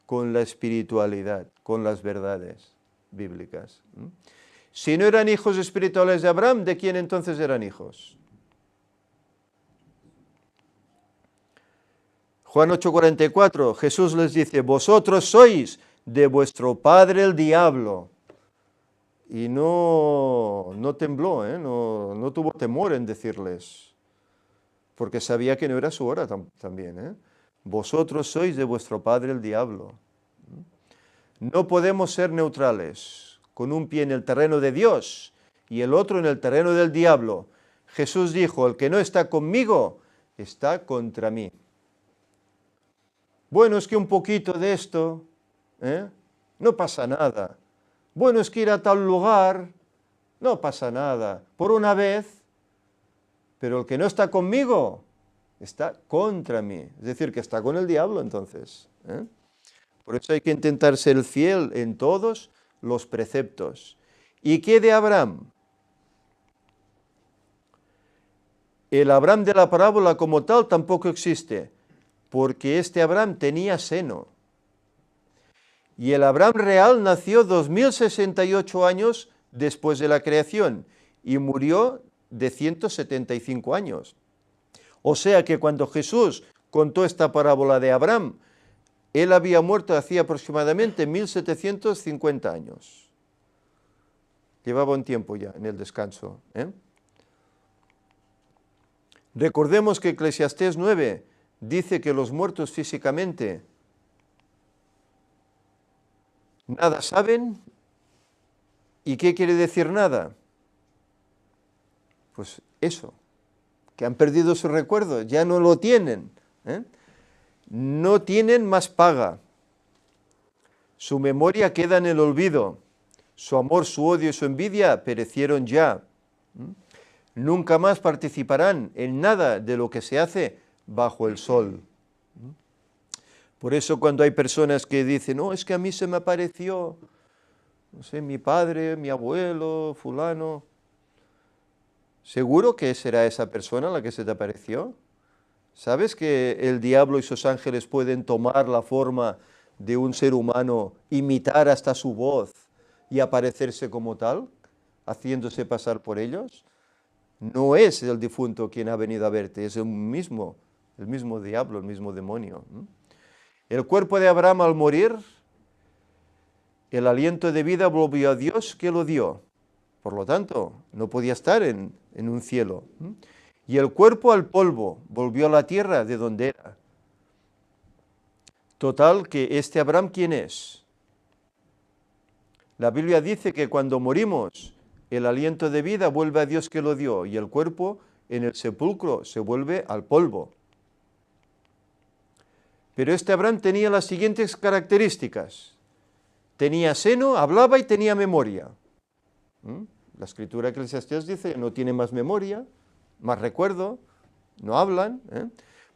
con la espiritualidad, con las verdades bíblicas. Si no eran hijos espirituales de Abraham, ¿de quién entonces eran hijos? Juan 8:44, Jesús les dice, vosotros sois de vuestro padre el diablo. Y no tembló, no tuvo temor en decirles, porque sabía que no era su hora también. Vosotros sois de vuestro padre el diablo. No podemos ser neutrales, con un pie en el terreno de Dios y el otro en el terreno del diablo. Jesús dijo, el que no está conmigo, está contra mí. Bueno, es que un poquito de esto, no pasa nada. Bueno, es que ir a tal lugar, no pasa nada, por una vez, pero el que no está conmigo, está contra mí, es decir, que está con el diablo entonces. Por eso hay que intentar ser fiel en todos los preceptos. ¿Y qué de Abraham? El Abraham de la parábola como tal tampoco existe, porque este Abraham tenía seno. Y el Abraham real nació 2068 años después de la creación y murió de 175 años. O sea que cuando Jesús contó esta parábola de Abraham, él había muerto hacía aproximadamente 1750 años. Llevaba un tiempo ya en el descanso. Recordemos que Eclesiastés 9 dice que los muertos físicamente nada saben. ¿Y qué quiere decir nada? Pues eso, que han perdido su recuerdo, ya no lo tienen. No tienen más paga. Su memoria queda en el olvido. Su amor, su odio y su envidia perecieron ya. nunca más participarán en nada de lo que se hace bajo el sol. Por eso cuando hay personas que dicen, no, es que a mí se me apareció, no sé, mi padre, mi abuelo, fulano, ¿seguro que será esa persona la que se te apareció? ¿Sabes que el diablo y sus ángeles pueden tomar la forma de un ser humano, imitar hasta su voz y aparecerse como tal, haciéndose pasar por ellos? No es el difunto quien ha venido a verte, es el mismo diablo, el mismo demonio. El cuerpo de Abraham al morir, el aliento de vida volvió a Dios que lo dio. Por lo tanto, no podía estar en un cielo. Y el cuerpo al polvo, volvió a la tierra de donde era. Total, que este Abraham, ¿quién es? La Biblia dice que cuando morimos, el aliento de vida vuelve a Dios que lo dio y el cuerpo en el sepulcro se vuelve al polvo. Pero este Abraham tenía las siguientes características. Tenía seno, hablaba y tenía memoria. La escritura eclesiástica dice que no tiene más memoria, más recuerdo, no hablan.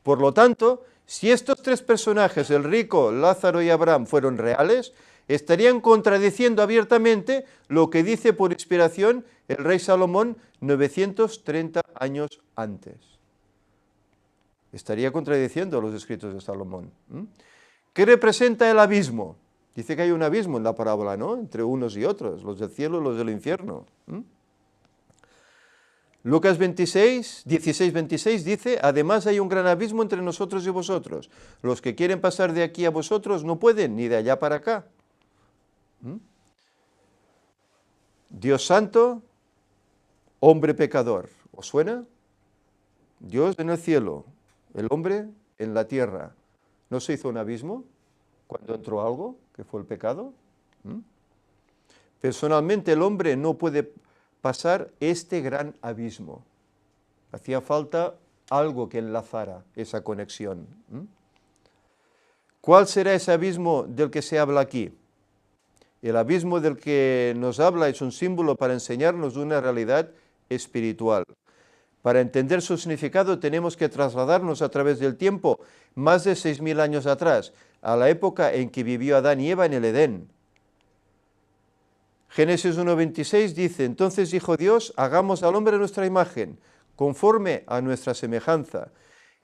Por lo tanto, si estos tres personajes, el rico, Lázaro y Abraham, fueron reales, estarían contradiciendo abiertamente lo que dice por inspiración el rey Salomón 930 años antes. Estaría contradiciendo los escritos de Salomón. ¿Qué representa el abismo? Dice que hay un abismo en la parábola, ¿no? Entre unos y otros, los del cielo y los del infierno. Lucas 16, 26 dice, además hay un gran abismo entre nosotros y vosotros. Los que quieren pasar de aquí a vosotros no pueden, ni de allá para acá. Dios santo, hombre pecador. ¿Os suena? Dios en el cielo, el hombre en la tierra. ¿No se hizo un abismo cuando entró algo, que fue el pecado? Personalmente el hombre no puede pasar este gran abismo. Hacía falta algo que enlazara esa conexión. ¿Cuál será ese abismo del que se habla aquí? El abismo del que nos habla es un símbolo para enseñarnos una realidad espiritual. Para entender su significado tenemos que trasladarnos a través del tiempo más de 6.000 años atrás, a la época en que vivió Adán y Eva en el Edén. Génesis 1:26 dice, entonces dijo Dios, hagamos al hombre a nuestra imagen, conforme a nuestra semejanza.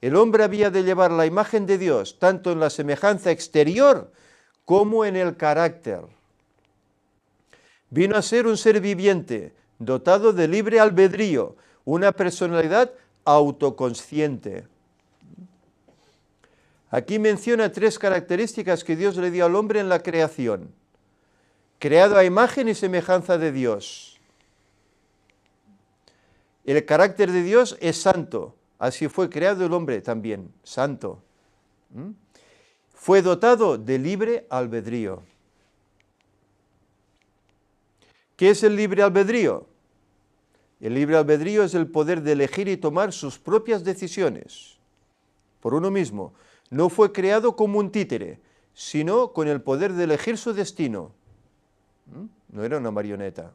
El hombre había de llevar la imagen de Dios, tanto en la semejanza exterior como en el carácter. Vino a ser un ser viviente, dotado de libre albedrío, una personalidad autoconsciente. Aquí menciona tres características que Dios le dio al hombre en la creación. Creado a imagen y semejanza de Dios. El carácter de Dios es santo, así fue creado el hombre también, santo. Fue dotado de libre albedrío. ¿Qué es el libre albedrío? El libre albedrío es el poder de elegir y tomar sus propias decisiones por uno mismo. No fue creado como un títere, sino con el poder de elegir su destino. No era una marioneta.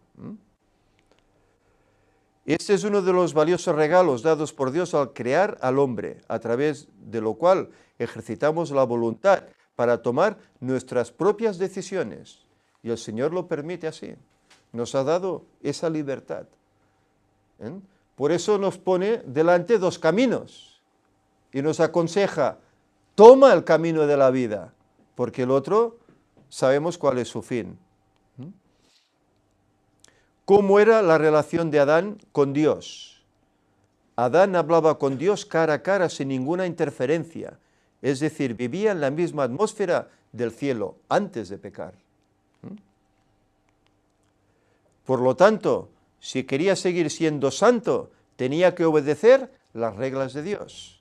Este es uno de los valiosos regalos dados por Dios al crear al hombre, a través de lo cual ejercitamos la voluntad para tomar nuestras propias decisiones. Y el Señor lo permite así. Nos ha dado esa libertad. Por eso nos pone delante dos caminos y nos aconseja, toma el camino de la vida, porque el otro sabemos cuál es su fin. ¿Cómo era la relación de Adán con Dios? Adán hablaba con Dios cara a cara sin ninguna interferencia, es decir, vivía en la misma atmósfera del cielo antes de pecar. Por lo tanto, si quería seguir siendo santo, tenía que obedecer las reglas de Dios.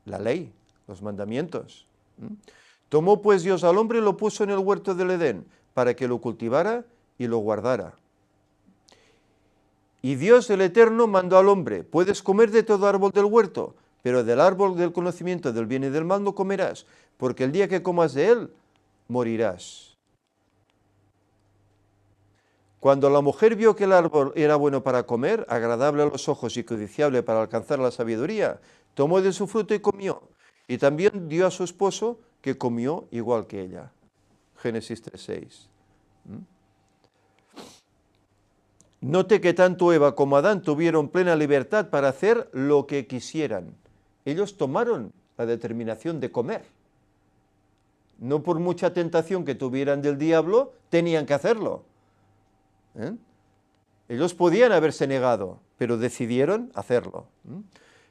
La ley, los mandamientos. Tomó pues Dios al hombre y lo puso en el huerto del Edén, para que lo cultivara y lo guardara. Y Dios el Eterno mandó al hombre, puedes comer de todo árbol del huerto, pero del árbol del conocimiento del bien y del mal no comerás, porque el día que comas de él, morirás. Cuando la mujer vio que el árbol era bueno para comer, agradable a los ojos y codiciable para alcanzar la sabiduría, tomó de su fruto y comió. Y también dio a su esposo, que comió igual que ella. Génesis 3:6. Note que tanto Eva como Adán tuvieron plena libertad para hacer lo que quisieran. Ellos tomaron la determinación de comer. No por mucha tentación que tuvieran del diablo, tenían que hacerlo. Ellos podían haberse negado, pero decidieron hacerlo.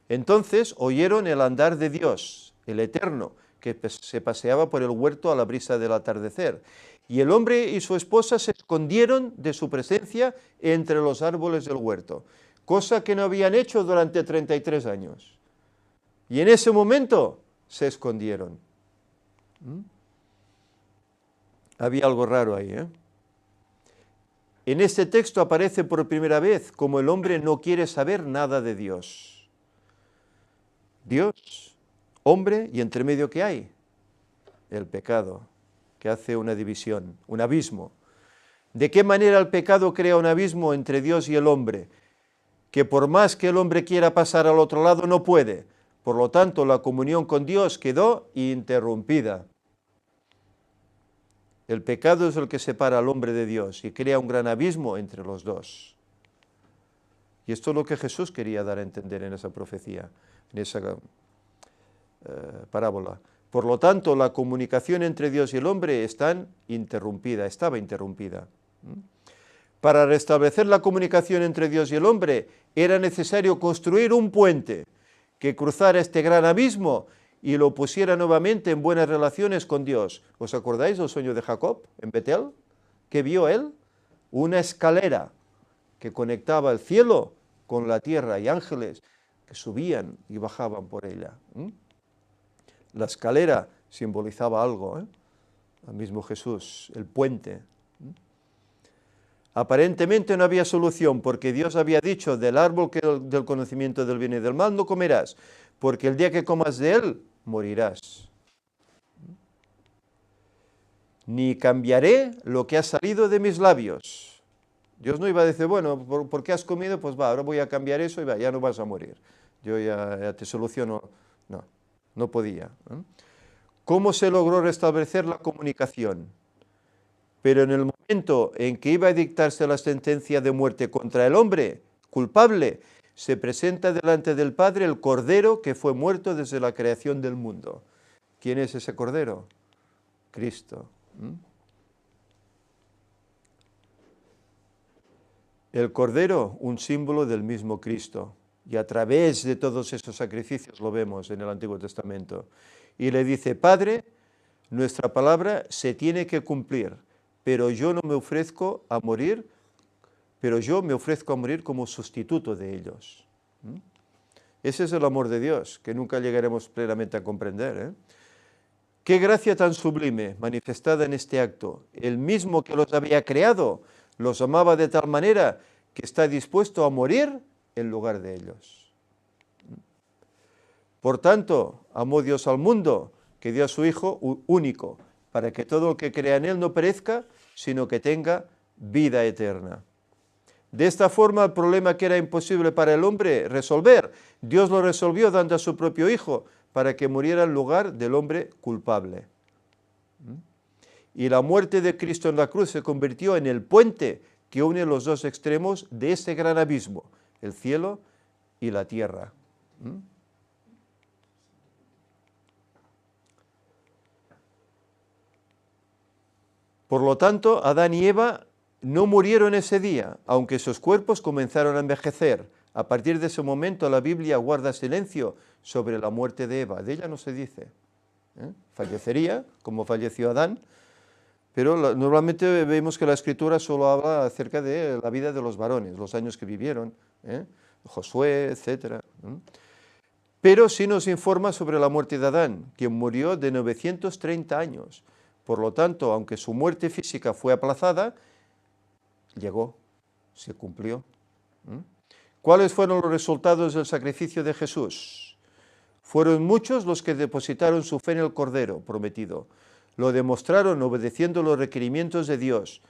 Entonces oyeron el andar de Dios, el Eterno, que se paseaba por el huerto a la brisa del atardecer. Y el hombre y su esposa se escondieron de su presencia entre los árboles del huerto, cosa que no habían hecho durante 33 años. Y en ese momento se escondieron. Había algo raro ahí, ¿eh? En este texto aparece por primera vez como el hombre no quiere saber nada de Dios. Dios, hombre, y entre medio ¿qué hay? El pecado, que hace una división, un abismo. ¿De qué manera el pecado crea un abismo entre Dios y el hombre? Que por más que el hombre quiera pasar al otro lado, no puede. Por lo tanto, la comunión con Dios quedó interrumpida. El pecado es el que separa al hombre de Dios y crea un gran abismo entre los dos. Y esto es lo que Jesús quería dar a entender en esa profecía, en esa parábola. Por lo tanto, la comunicación entre Dios y el hombre estaba interrumpida. Para restablecer la comunicación entre Dios y el hombre, era necesario construir un puente que cruzara este gran abismo y lo pusiera nuevamente en buenas relaciones con Dios. ¿Os acordáis del sueño de Jacob en Betel? ¿Qué vio él? Una escalera que conectaba el cielo con la tierra y ángeles que subían y bajaban por ella. La escalera simbolizaba algo, al mismo Jesús, el puente. Aparentemente no había solución, porque Dios había dicho: del árbol del conocimiento del bien y del mal no comerás, porque el día que comas de él, morirás. Ni cambiaré lo que ha salido de mis labios. Dios no iba a decir: bueno, ¿por qué has comido? Pues va, ahora voy a cambiar eso y va, ya no vas a morir. Yo ya te soluciono. No podía. ¿Cómo se logró restablecer la comunicación? Pero en el momento en que iba a dictarse la sentencia de muerte contra el hombre culpable, se presenta delante del Padre el Cordero que fue muerto desde la creación del mundo. ¿Quién es ese Cordero? Cristo. El Cordero, un símbolo del mismo Cristo. Y a través de todos esos sacrificios lo vemos en el Antiguo Testamento. Y le dice: Padre, nuestra palabra se tiene que cumplir, pero yo me ofrezco a morir como sustituto de ellos. Ese es el amor de Dios, que nunca llegaremos plenamente a comprender. Qué gracia tan sublime manifestada en este acto. El mismo que los había creado los amaba de tal manera que está dispuesto a morir en lugar de ellos. Por tanto, amó Dios al mundo, que dio a su Hijo único, para que todo el que crea en él no perezca, sino que tenga vida eterna. De esta forma, el problema que era imposible para el hombre resolver, Dios lo resolvió dando a su propio Hijo, para que muriera en lugar del hombre culpable. Y la muerte de Cristo en la cruz se convirtió en el puente que une los dos extremos de ese gran abismo, el cielo y la tierra. Por lo tanto, Adán y Eva no murieron ese día, aunque sus cuerpos comenzaron a envejecer. A partir de ese momento la Biblia guarda silencio sobre la muerte de Eva. De ella no se dice. Fallecería, como falleció Adán, pero normalmente vemos que la Escritura solo habla acerca de la vida de los varones, los años que vivieron, Josué, etc. Pero sí nos informa sobre la muerte de Adán, quien murió de 930 años. Por lo tanto, aunque su muerte física fue aplazada, llegó, se cumplió. ¿Cuáles fueron los resultados del sacrificio de Jesús? Fueron muchos los que depositaron su fe en el Cordero prometido. Lo demostraron obedeciendo los requerimientos de Dios.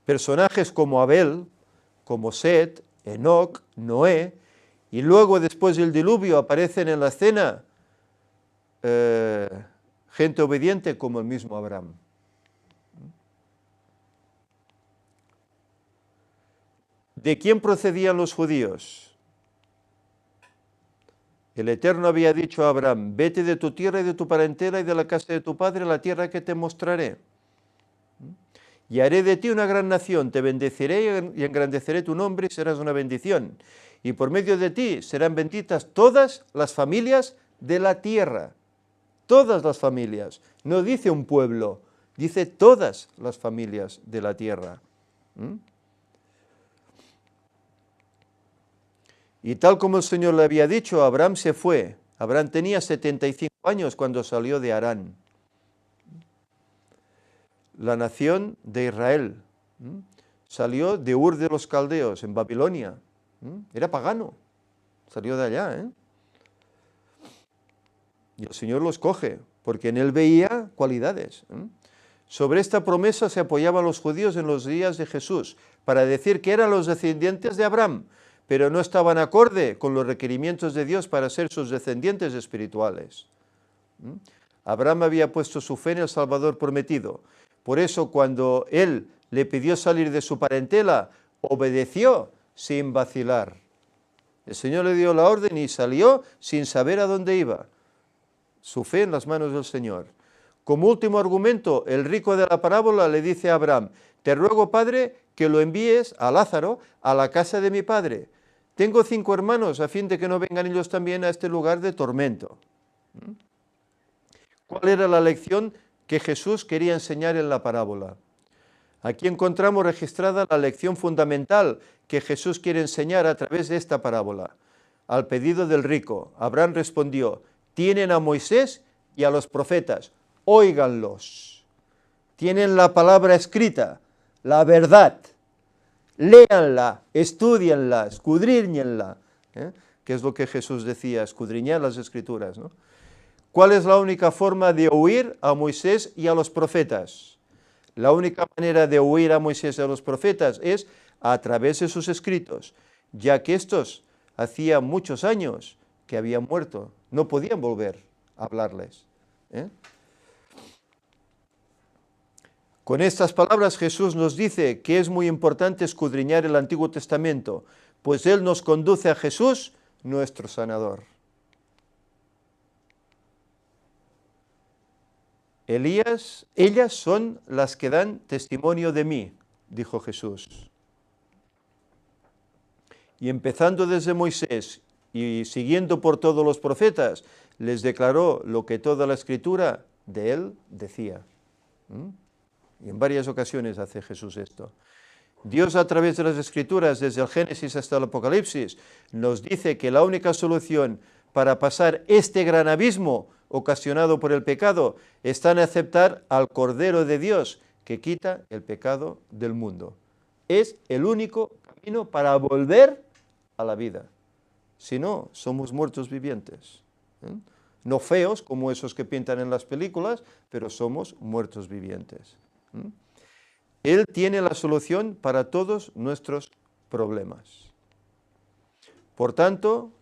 Personajes como Abel, como Set, Enoc, Noé, y luego después del diluvio aparecen en la escena gente obediente como el mismo Abraham. ¿De quién procedían los judíos? El Eterno había dicho a Abraham, vete de tu tierra y de tu parentela y de la casa de tu padre a la tierra que te mostraré. Y haré de ti una gran nación, te bendeciré y engrandeceré tu nombre y serás una bendición. Y por medio de ti serán benditas todas las familias de la tierra. Todas las familias. No dice un pueblo, dice todas las familias de la tierra. Y tal como el Señor le había dicho, Abraham se fue. Abraham tenía 75 años cuando salió de Harán. La nación de Israel salió de Ur de los Caldeos, en Babilonia. Era pagano, salió de allá. Y el Señor los coge, porque en él veía cualidades. Sobre esta promesa se apoyaban los judíos en los días de Jesús, para decir que eran los descendientes de Abraham, pero no estaban acorde con los requerimientos de Dios para ser sus descendientes espirituales. Abraham había puesto su fe en el Salvador prometido. Por eso cuando él le pidió salir de su parentela, obedeció sin vacilar. El Señor le dio la orden y salió sin saber a dónde iba. Su fe en las manos del Señor. Como último argumento, el rico de la parábola le dice a Abraham, te ruego, Padre, que lo envíes a Lázaro a la casa de mi padre. Tengo 5 hermanos, a fin de que no vengan ellos también a este lugar de tormento. ¿Cuál era la lección que Jesús quería enseñar en la parábola? Aquí encontramos registrada la lección fundamental que Jesús quiere enseñar a través de esta parábola. Al pedido del rico, Abraham respondió, tienen a Moisés y a los profetas, óiganlos. Tienen la palabra escrita, la verdad. Léanla, estudienla, escudriñenla. Que es lo que Jesús decía, escudriñar las escrituras, ¿no? ¿Cuál es la única forma de oír a Moisés y a los profetas? La única manera de oír a Moisés y a los profetas es a través de sus escritos, ya que estos hacía muchos años que habían muerto, no podían volver a hablarles. Con estas palabras Jesús nos dice que es muy importante escudriñar el Antiguo Testamento, pues Él nos conduce a Jesús, nuestro sanador. Ellas son las que dan testimonio de mí, dijo Jesús. Y empezando desde Moisés y siguiendo por todos los profetas, les declaró lo que toda la Escritura de él decía. Y en varias ocasiones hace Jesús esto. Dios a través de las Escrituras, desde el Génesis hasta el Apocalipsis, nos dice que la única solución para pasar este gran abismo ocasionado por el pecado está en aceptar al Cordero de Dios que quita el pecado del mundo. Es el único camino para volver a la vida. Si no, somos muertos vivientes. No feos como esos que pintan en las películas, pero somos muertos vivientes. Él tiene la solución para todos nuestros problemas. Por tanto,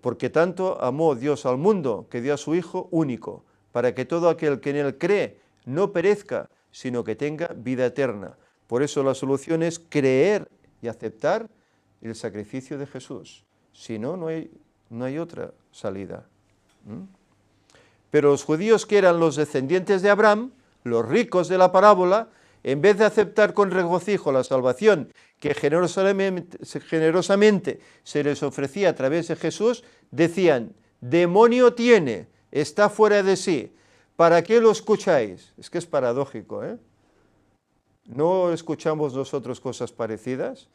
porque tanto amó Dios al mundo, que dio a su Hijo único, para que todo aquel que en él cree no perezca, sino que tenga vida eterna. Por eso la solución es creer y aceptar el sacrificio de Jesús. Si no, no hay otra salida. Pero los judíos, que eran los descendientes de Abraham, los ricos de la parábola, en vez de aceptar con regocijo la salvación que generosamente se les ofrecía a través de Jesús, decían, demonio tiene, está fuera de sí, ¿para qué lo escucháis? Es que es paradójico, ¿eh? ¿No escuchamos nosotros cosas parecidas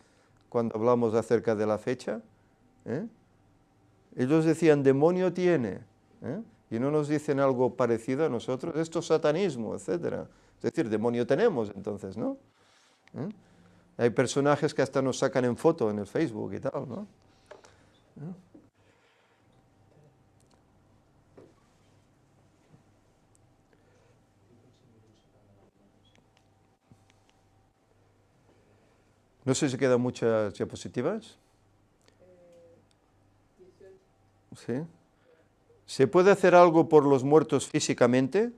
cuando hablamos acerca de la fecha? Ellos decían, demonio tiene, y no nos dicen algo parecido a nosotros, esto es satanismo, etc. Es decir, demonio tenemos entonces, ¿no? Hay personajes que hasta nos sacan en foto en el Facebook y tal, ¿no? No sé si quedan muchas diapositivas. ¿Sí? ¿Se puede hacer algo por los muertos físicamente?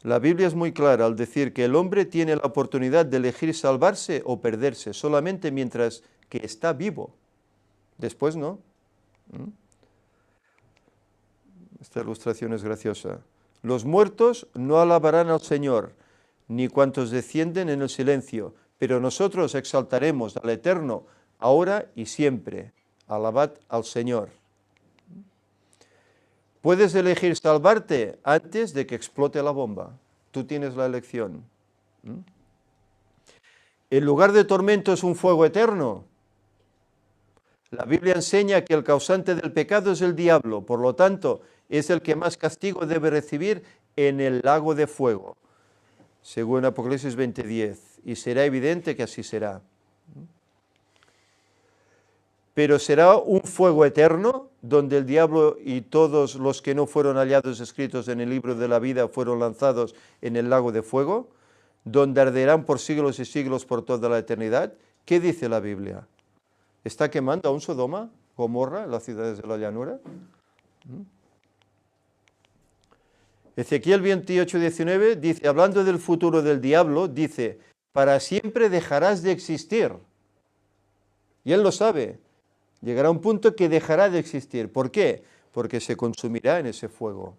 La Biblia es muy clara al decir que el hombre tiene la oportunidad de elegir salvarse o perderse solamente mientras que está vivo. Después no. ¿Mm? Esta ilustración es graciosa. Los muertos no alabarán al Señor, ni cuantos descienden en el silencio, pero nosotros exaltaremos al Eterno, ahora y siempre. Alabad al Señor. Puedes elegir salvarte antes de que explote la bomba. Tú tienes la elección. ¿El lugar de tormento es un fuego eterno? La Biblia enseña que el causante del pecado es el diablo, por lo tanto, es el que más castigo debe recibir en el lago de fuego, según Apocalipsis 20:10, y será evidente que así será. Pero será un fuego eterno, donde el diablo y todos los que no fueron hallados escritos en el libro de la vida fueron lanzados en el lago de fuego, donde arderán por siglos y siglos por toda la eternidad. ¿Qué dice la Biblia? ¿Está quemando aún Sodoma, Gomorra, las ciudades de la llanura? Ezequiel 28:19 dice, hablando del futuro del diablo, dice, para siempre dejarás de existir. Y él lo sabe. Llegará un punto que dejará de existir. ¿Por qué? Porque se consumirá en ese fuego.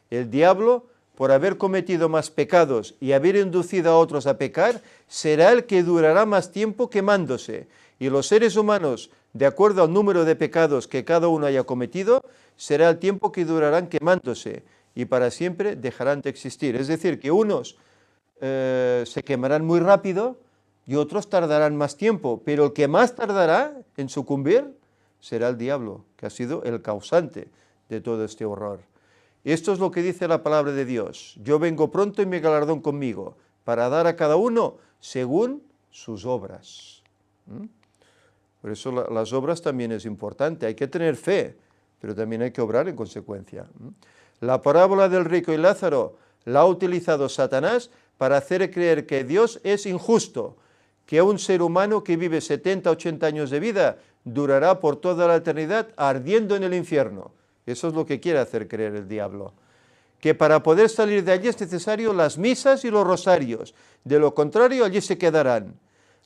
El diablo, por haber cometido más pecados y haber inducido a otros a pecar, será el que durará más tiempo quemándose. Y los seres humanos, de acuerdo al número de pecados que cada uno haya cometido, será el tiempo que durarán quemándose y para siempre dejarán de existir. Es decir, que unos se quemarán muy rápido y otros tardarán más tiempo, pero el que más tardará en sucumbir será el diablo, que ha sido el causante de todo este horror. Esto es lo que dice la palabra de Dios. Yo vengo pronto y mi galardón conmigo, para dar a cada uno según sus obras. Por eso las obras también es importante. Hay que tener fe, pero también hay que obrar en consecuencia. La parábola del rico y Lázaro la ha utilizado Satanás para hacer creer que Dios es injusto, que un ser humano que vive 70, 80 años de vida durará por toda la eternidad ardiendo en el infierno. Eso es lo que quiere hacer creer el diablo. Que para poder salir de allí es necesario las misas y los rosarios. De lo contrario, allí se quedarán.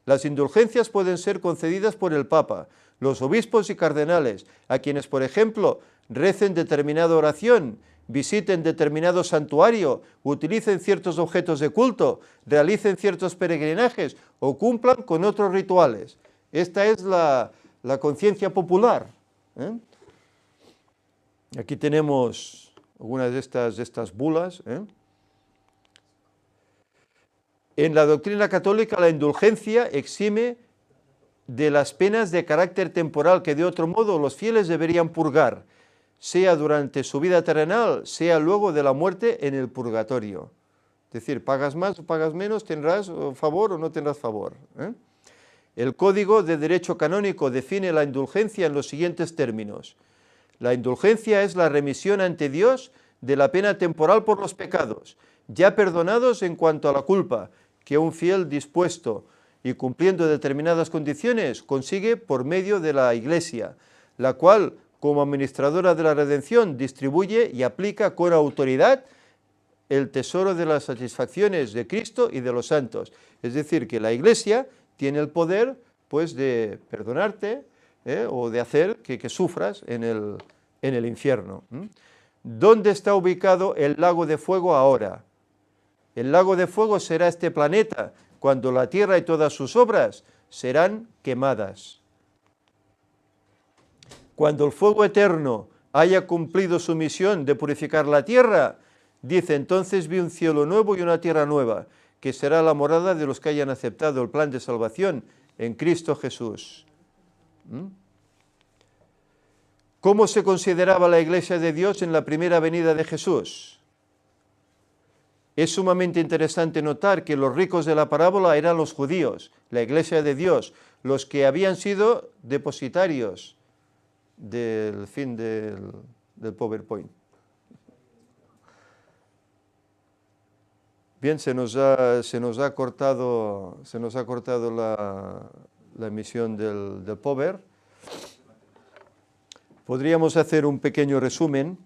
Las indulgencias pueden ser concedidas por el Papa, los obispos y cardenales, a quienes, por ejemplo, recen determinada oración, visiten determinado santuario, utilicen ciertos objetos de culto, realicen ciertos peregrinajes o cumplan con otros rituales. Esta es la conciencia popular. Aquí tenemos algunas de estas bulas. En la doctrina católica la indulgencia exime de las penas de carácter temporal que de otro modo los fieles deberían purgar, sea durante su vida terrenal, sea luego de la muerte en el purgatorio. Es decir, pagas más o pagas menos, tendrás favor o no tendrás favor. El Código de Derecho Canónico define la indulgencia en los siguientes términos. La indulgencia es la remisión ante Dios de la pena temporal por los pecados, ya perdonados en cuanto a la culpa, que un fiel dispuesto y cumpliendo determinadas condiciones consigue por medio de la Iglesia, la cual, como administradora de la redención, distribuye y aplica con autoridad el tesoro de las satisfacciones de Cristo y de los santos. Es decir, que la Iglesia tiene el poder, pues, de perdonarte o de hacer que sufras en el infierno. ¿Dónde está ubicado el lago de fuego ahora? El lago de fuego será este planeta, cuando la tierra y todas sus obras serán quemadas. Cuando el fuego eterno haya cumplido su misión de purificar la tierra, dice, entonces vi un cielo nuevo y una tierra nueva, que será la morada de los que hayan aceptado el plan de salvación en Cristo Jesús. ¿Cómo se consideraba la Iglesia de Dios en la primera venida de Jesús? Es sumamente interesante notar que los ricos de la parábola eran los judíos, la Iglesia de Dios, los que habían sido depositarios del fin del PowerPoint. Bien, se nos ha cortado la emisión del Power. Podríamos hacer un pequeño resumen.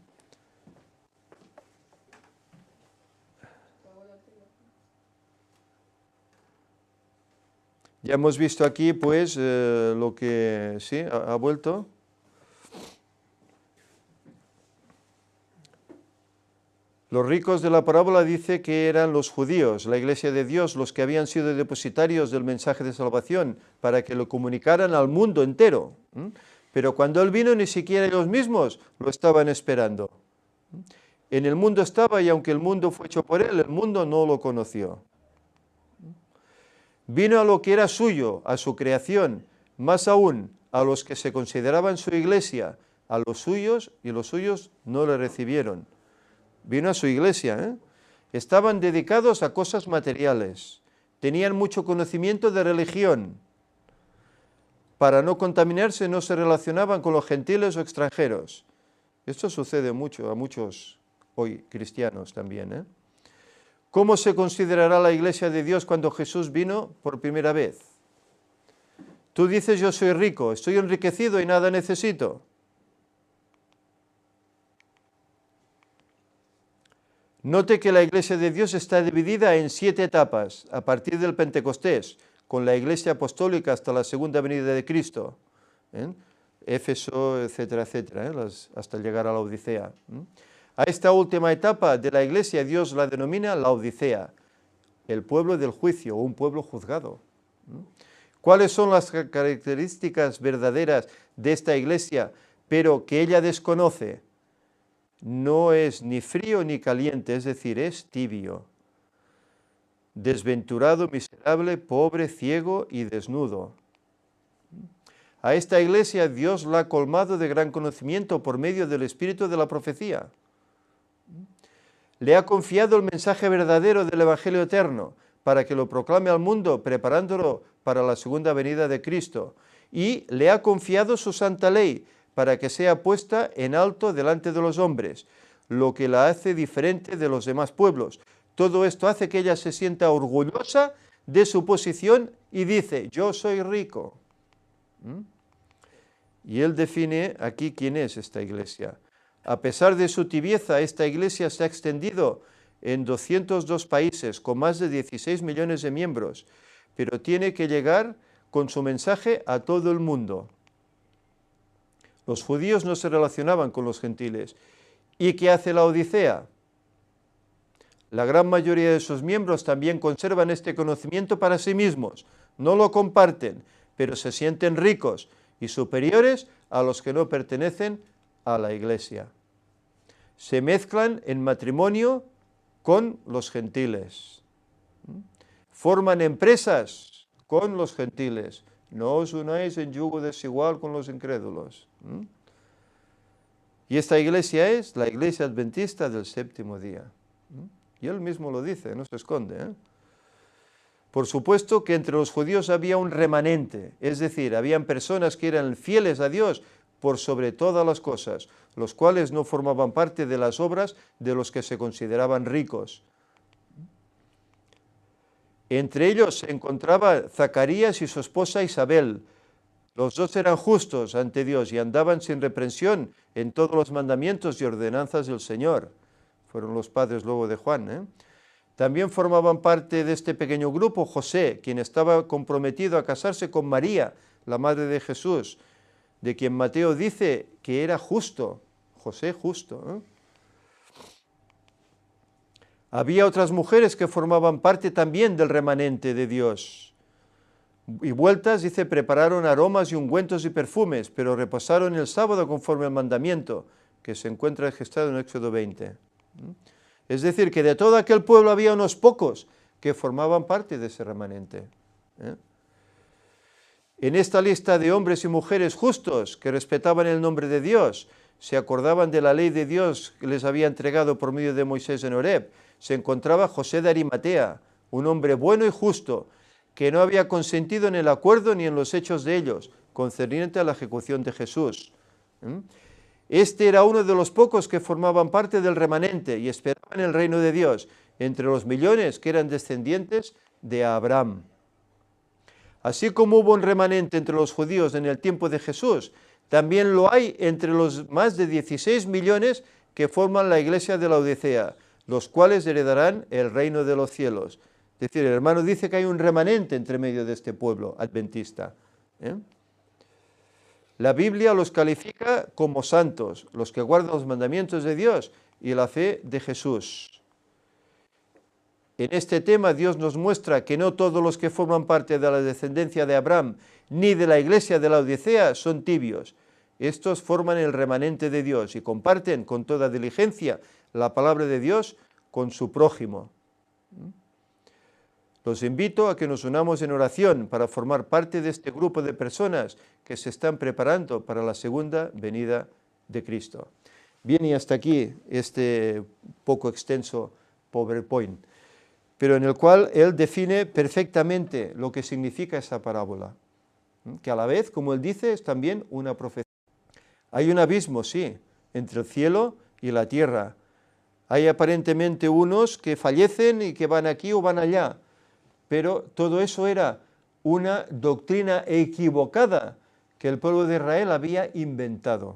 Ya hemos visto aquí, pues, lo que... Sí, ha vuelto. Los ricos de la parábola dice que eran los judíos, la iglesia de Dios, los que habían sido depositarios del mensaje de salvación para que lo comunicaran al mundo entero. Pero cuando Él vino, ni siquiera ellos mismos lo estaban esperando. En el mundo estaba, y aunque el mundo fue hecho por Él, el mundo no lo conoció. Vino a lo que era suyo, a su creación, más aún a los que se consideraban su iglesia, a los suyos, y los suyos no le recibieron. Vino a su iglesia, ¿eh? Estaban dedicados a cosas materiales, tenían mucho conocimiento de religión. Para no contaminarse no se relacionaban con los gentiles o extranjeros. Esto sucede mucho a muchos hoy cristianos también, ¿eh? ¿Cómo se considerará la iglesia de Dios cuando Jesús vino por primera vez? Tú dices, yo soy rico, estoy enriquecido y nada necesito. Note que la iglesia de Dios está dividida en 7 etapas, a partir del Pentecostés, con la iglesia apostólica hasta la segunda venida de Cristo, Éfeso, etcétera, etcétera, hasta llegar a la Odisea. A esta última etapa de la iglesia Dios la denomina la Odisea, el pueblo del juicio o un pueblo juzgado. ¿Cuáles son las características verdaderas de esta iglesia, pero que ella desconoce? No es ni frío ni caliente, es decir, es tibio. Desventurado, miserable, pobre, ciego y desnudo. A esta iglesia Dios la ha colmado de gran conocimiento por medio del espíritu de la profecía. Le ha confiado el mensaje verdadero del Evangelio eterno para que lo proclame al mundo, preparándolo para la segunda venida de Cristo. Y le ha confiado su santa ley para que sea puesta en alto delante de los hombres, lo que la hace diferente de los demás pueblos. Todo esto hace que ella se sienta orgullosa de su posición y dice, yo soy rico. Y él define aquí quién es esta iglesia. A pesar de su tibieza, esta iglesia se ha extendido en 202 países con más de 16 millones de miembros, pero tiene que llegar con su mensaje a todo el mundo. Los judíos no se relacionaban con los gentiles. ¿Y qué hace la Odisea? La gran mayoría de sus miembros también conservan este conocimiento para sí mismos, no lo comparten, pero se sienten ricos y superiores a los que no pertenecen a la iglesia. Se mezclan en matrimonio con los gentiles. Forman empresas con los gentiles. No os unáis en yugo desigual con los incrédulos. Y esta iglesia es la iglesia adventista del séptimo día. Y él mismo lo dice, no se esconde, ¿eh? Por supuesto que entre los judíos había un remanente, es decir, habían personas que eran fieles a Dios por sobre todas las cosas, los cuales no formaban parte de las obras de los que se consideraban ricos. Entre ellos se encontraba Zacarías y su esposa Isabel. Los dos eran justos ante Dios y andaban sin reprensión en todos los mandamientos y ordenanzas del Señor. Fueron los padres luego de Juan, ¿eh? También formaban parte de este pequeño grupo José, quien estaba comprometido a casarse con María, la madre de Jesús, de quien Mateo dice que era justo, José justo, ¿eh? Había otras mujeres que formaban parte también del remanente de Dios. Y vueltas, dice, prepararon aromas y ungüentos y perfumes, pero reposaron el sábado conforme al mandamiento, que se encuentra registrado en Éxodo 20. Es decir, que de todo aquel pueblo había unos pocos que formaban parte de ese remanente. En esta lista de hombres y mujeres justos que respetaban el nombre de Dios, se acordaban de la ley de Dios que les había entregado por medio de Moisés en Horeb, se encontraba José de Arimatea, un hombre bueno y justo, que no había consentido en el acuerdo ni en los hechos de ellos, concerniente a la ejecución de Jesús. Este era uno de los pocos que formaban parte del remanente y esperaban el reino de Dios, entre los millones que eran descendientes de Abraham. Así como hubo un remanente entre los judíos en el tiempo de Jesús, también lo hay entre los más de 16 millones que forman la iglesia de la Odisea, los cuales heredarán el reino de los cielos. Es decir, el hermano dice que hay un remanente entre medio de este pueblo adventista. La Biblia los califica como santos, los que guardan los mandamientos de Dios y la fe de Jesús. En este tema Dios nos muestra que no todos los que forman parte de la descendencia de Abraham ni de la iglesia de la Odisea son tibios. Estos forman el remanente de Dios y comparten con toda diligencia la palabra de Dios con su prójimo. Los invito a que nos unamos en oración para formar parte de este grupo de personas que se están preparando para la segunda venida de Cristo. Bien, y hasta aquí este poco extenso PowerPoint, pero en el cual él define perfectamente lo que significa esa parábola, que a la vez, como él dice, es también una profecía. Hay un abismo, sí, entre el cielo y la tierra. Hay aparentemente unos que fallecen y que van aquí o van allá, pero todo eso era una doctrina equivocada que el pueblo de Israel había inventado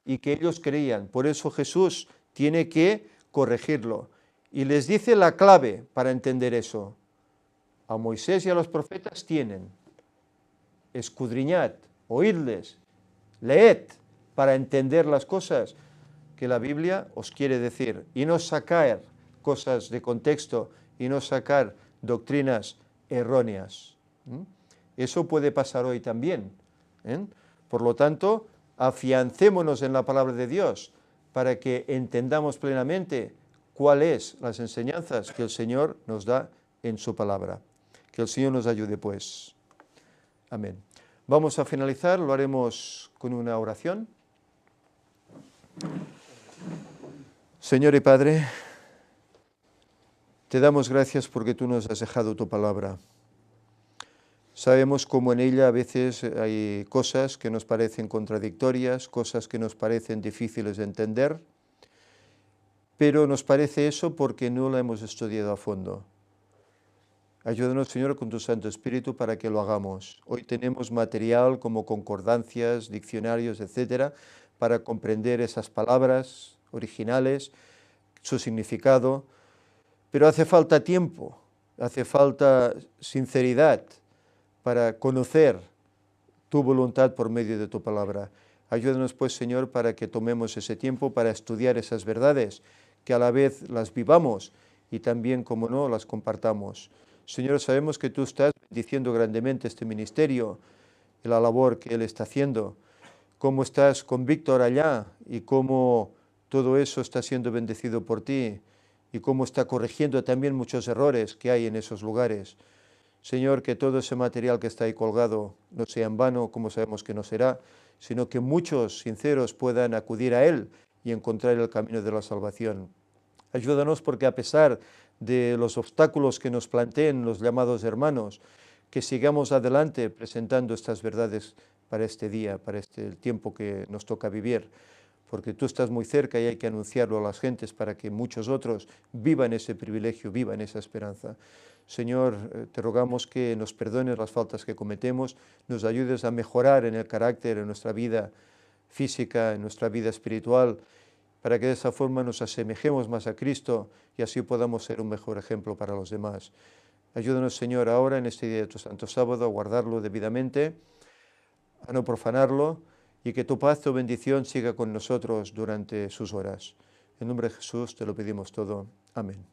y que ellos creían. Por eso Jesús tiene que corregirlo. Y les dice la clave para entender eso. A Moisés y a los profetas tienen: escudriñad, oídles, leed para entender las cosas que la Biblia os quiere decir y no sacar cosas de contexto y no sacar doctrinas erróneas. Eso puede pasar hoy también. Por lo tanto, afiancémonos en la palabra de Dios para que entendamos plenamente cuáles las enseñanzas que el Señor nos da en su palabra. Que el Señor nos ayude, pues. Amén. Vamos a finalizar, lo haremos con una oración. Señor y Padre, te damos gracias porque tú nos has dejado tu palabra. Sabemos cómo en ella a veces hay cosas que nos parecen contradictorias, cosas que nos parecen difíciles de entender, pero nos parece eso porque no la hemos estudiado a fondo. Ayúdanos, Señor, con tu Santo Espíritu para que lo hagamos. Hoy tenemos material como concordancias, diccionarios, etcétera, para comprender esas palabras originales, su significado, pero hace falta tiempo, hace falta sinceridad para conocer tu voluntad por medio de tu palabra. Ayúdanos, pues, Señor, para que tomemos ese tiempo para estudiar esas verdades, que a la vez las vivamos y también, como no, las compartamos. Señor, sabemos que tú estás bendiciendo grandemente este ministerio, la labor que él está haciendo, cómo estás con Víctor allá y cómo todo eso está siendo bendecido por ti y cómo está corrigiendo también muchos errores que hay en esos lugares. Señor, que todo ese material que está ahí colgado no sea en vano, como sabemos que no será, sino que muchos sinceros puedan acudir a él y encontrar el camino de la salvación. Ayúdanos porque a pesar de los obstáculos que nos planteen los llamados hermanos, que sigamos adelante presentando estas verdades para este día, para el tiempo que nos toca vivir, porque tú estás muy cerca y hay que anunciarlo a las gentes para que muchos otros vivan ese privilegio, vivan esa esperanza. Señor, te rogamos que nos perdones las faltas que cometemos, nos ayudes a mejorar en el carácter, en nuestra vida física, en nuestra vida espiritual, para que de esa forma nos asemejemos más a Cristo y así podamos ser un mejor ejemplo para los demás. Ayúdanos, Señor, ahora en este día de tu Santo Sábado a guardarlo debidamente, a no profanarlo y que tu paz, tu bendición siga con nosotros durante sus horas. En nombre de Jesús te lo pedimos todo. Amén.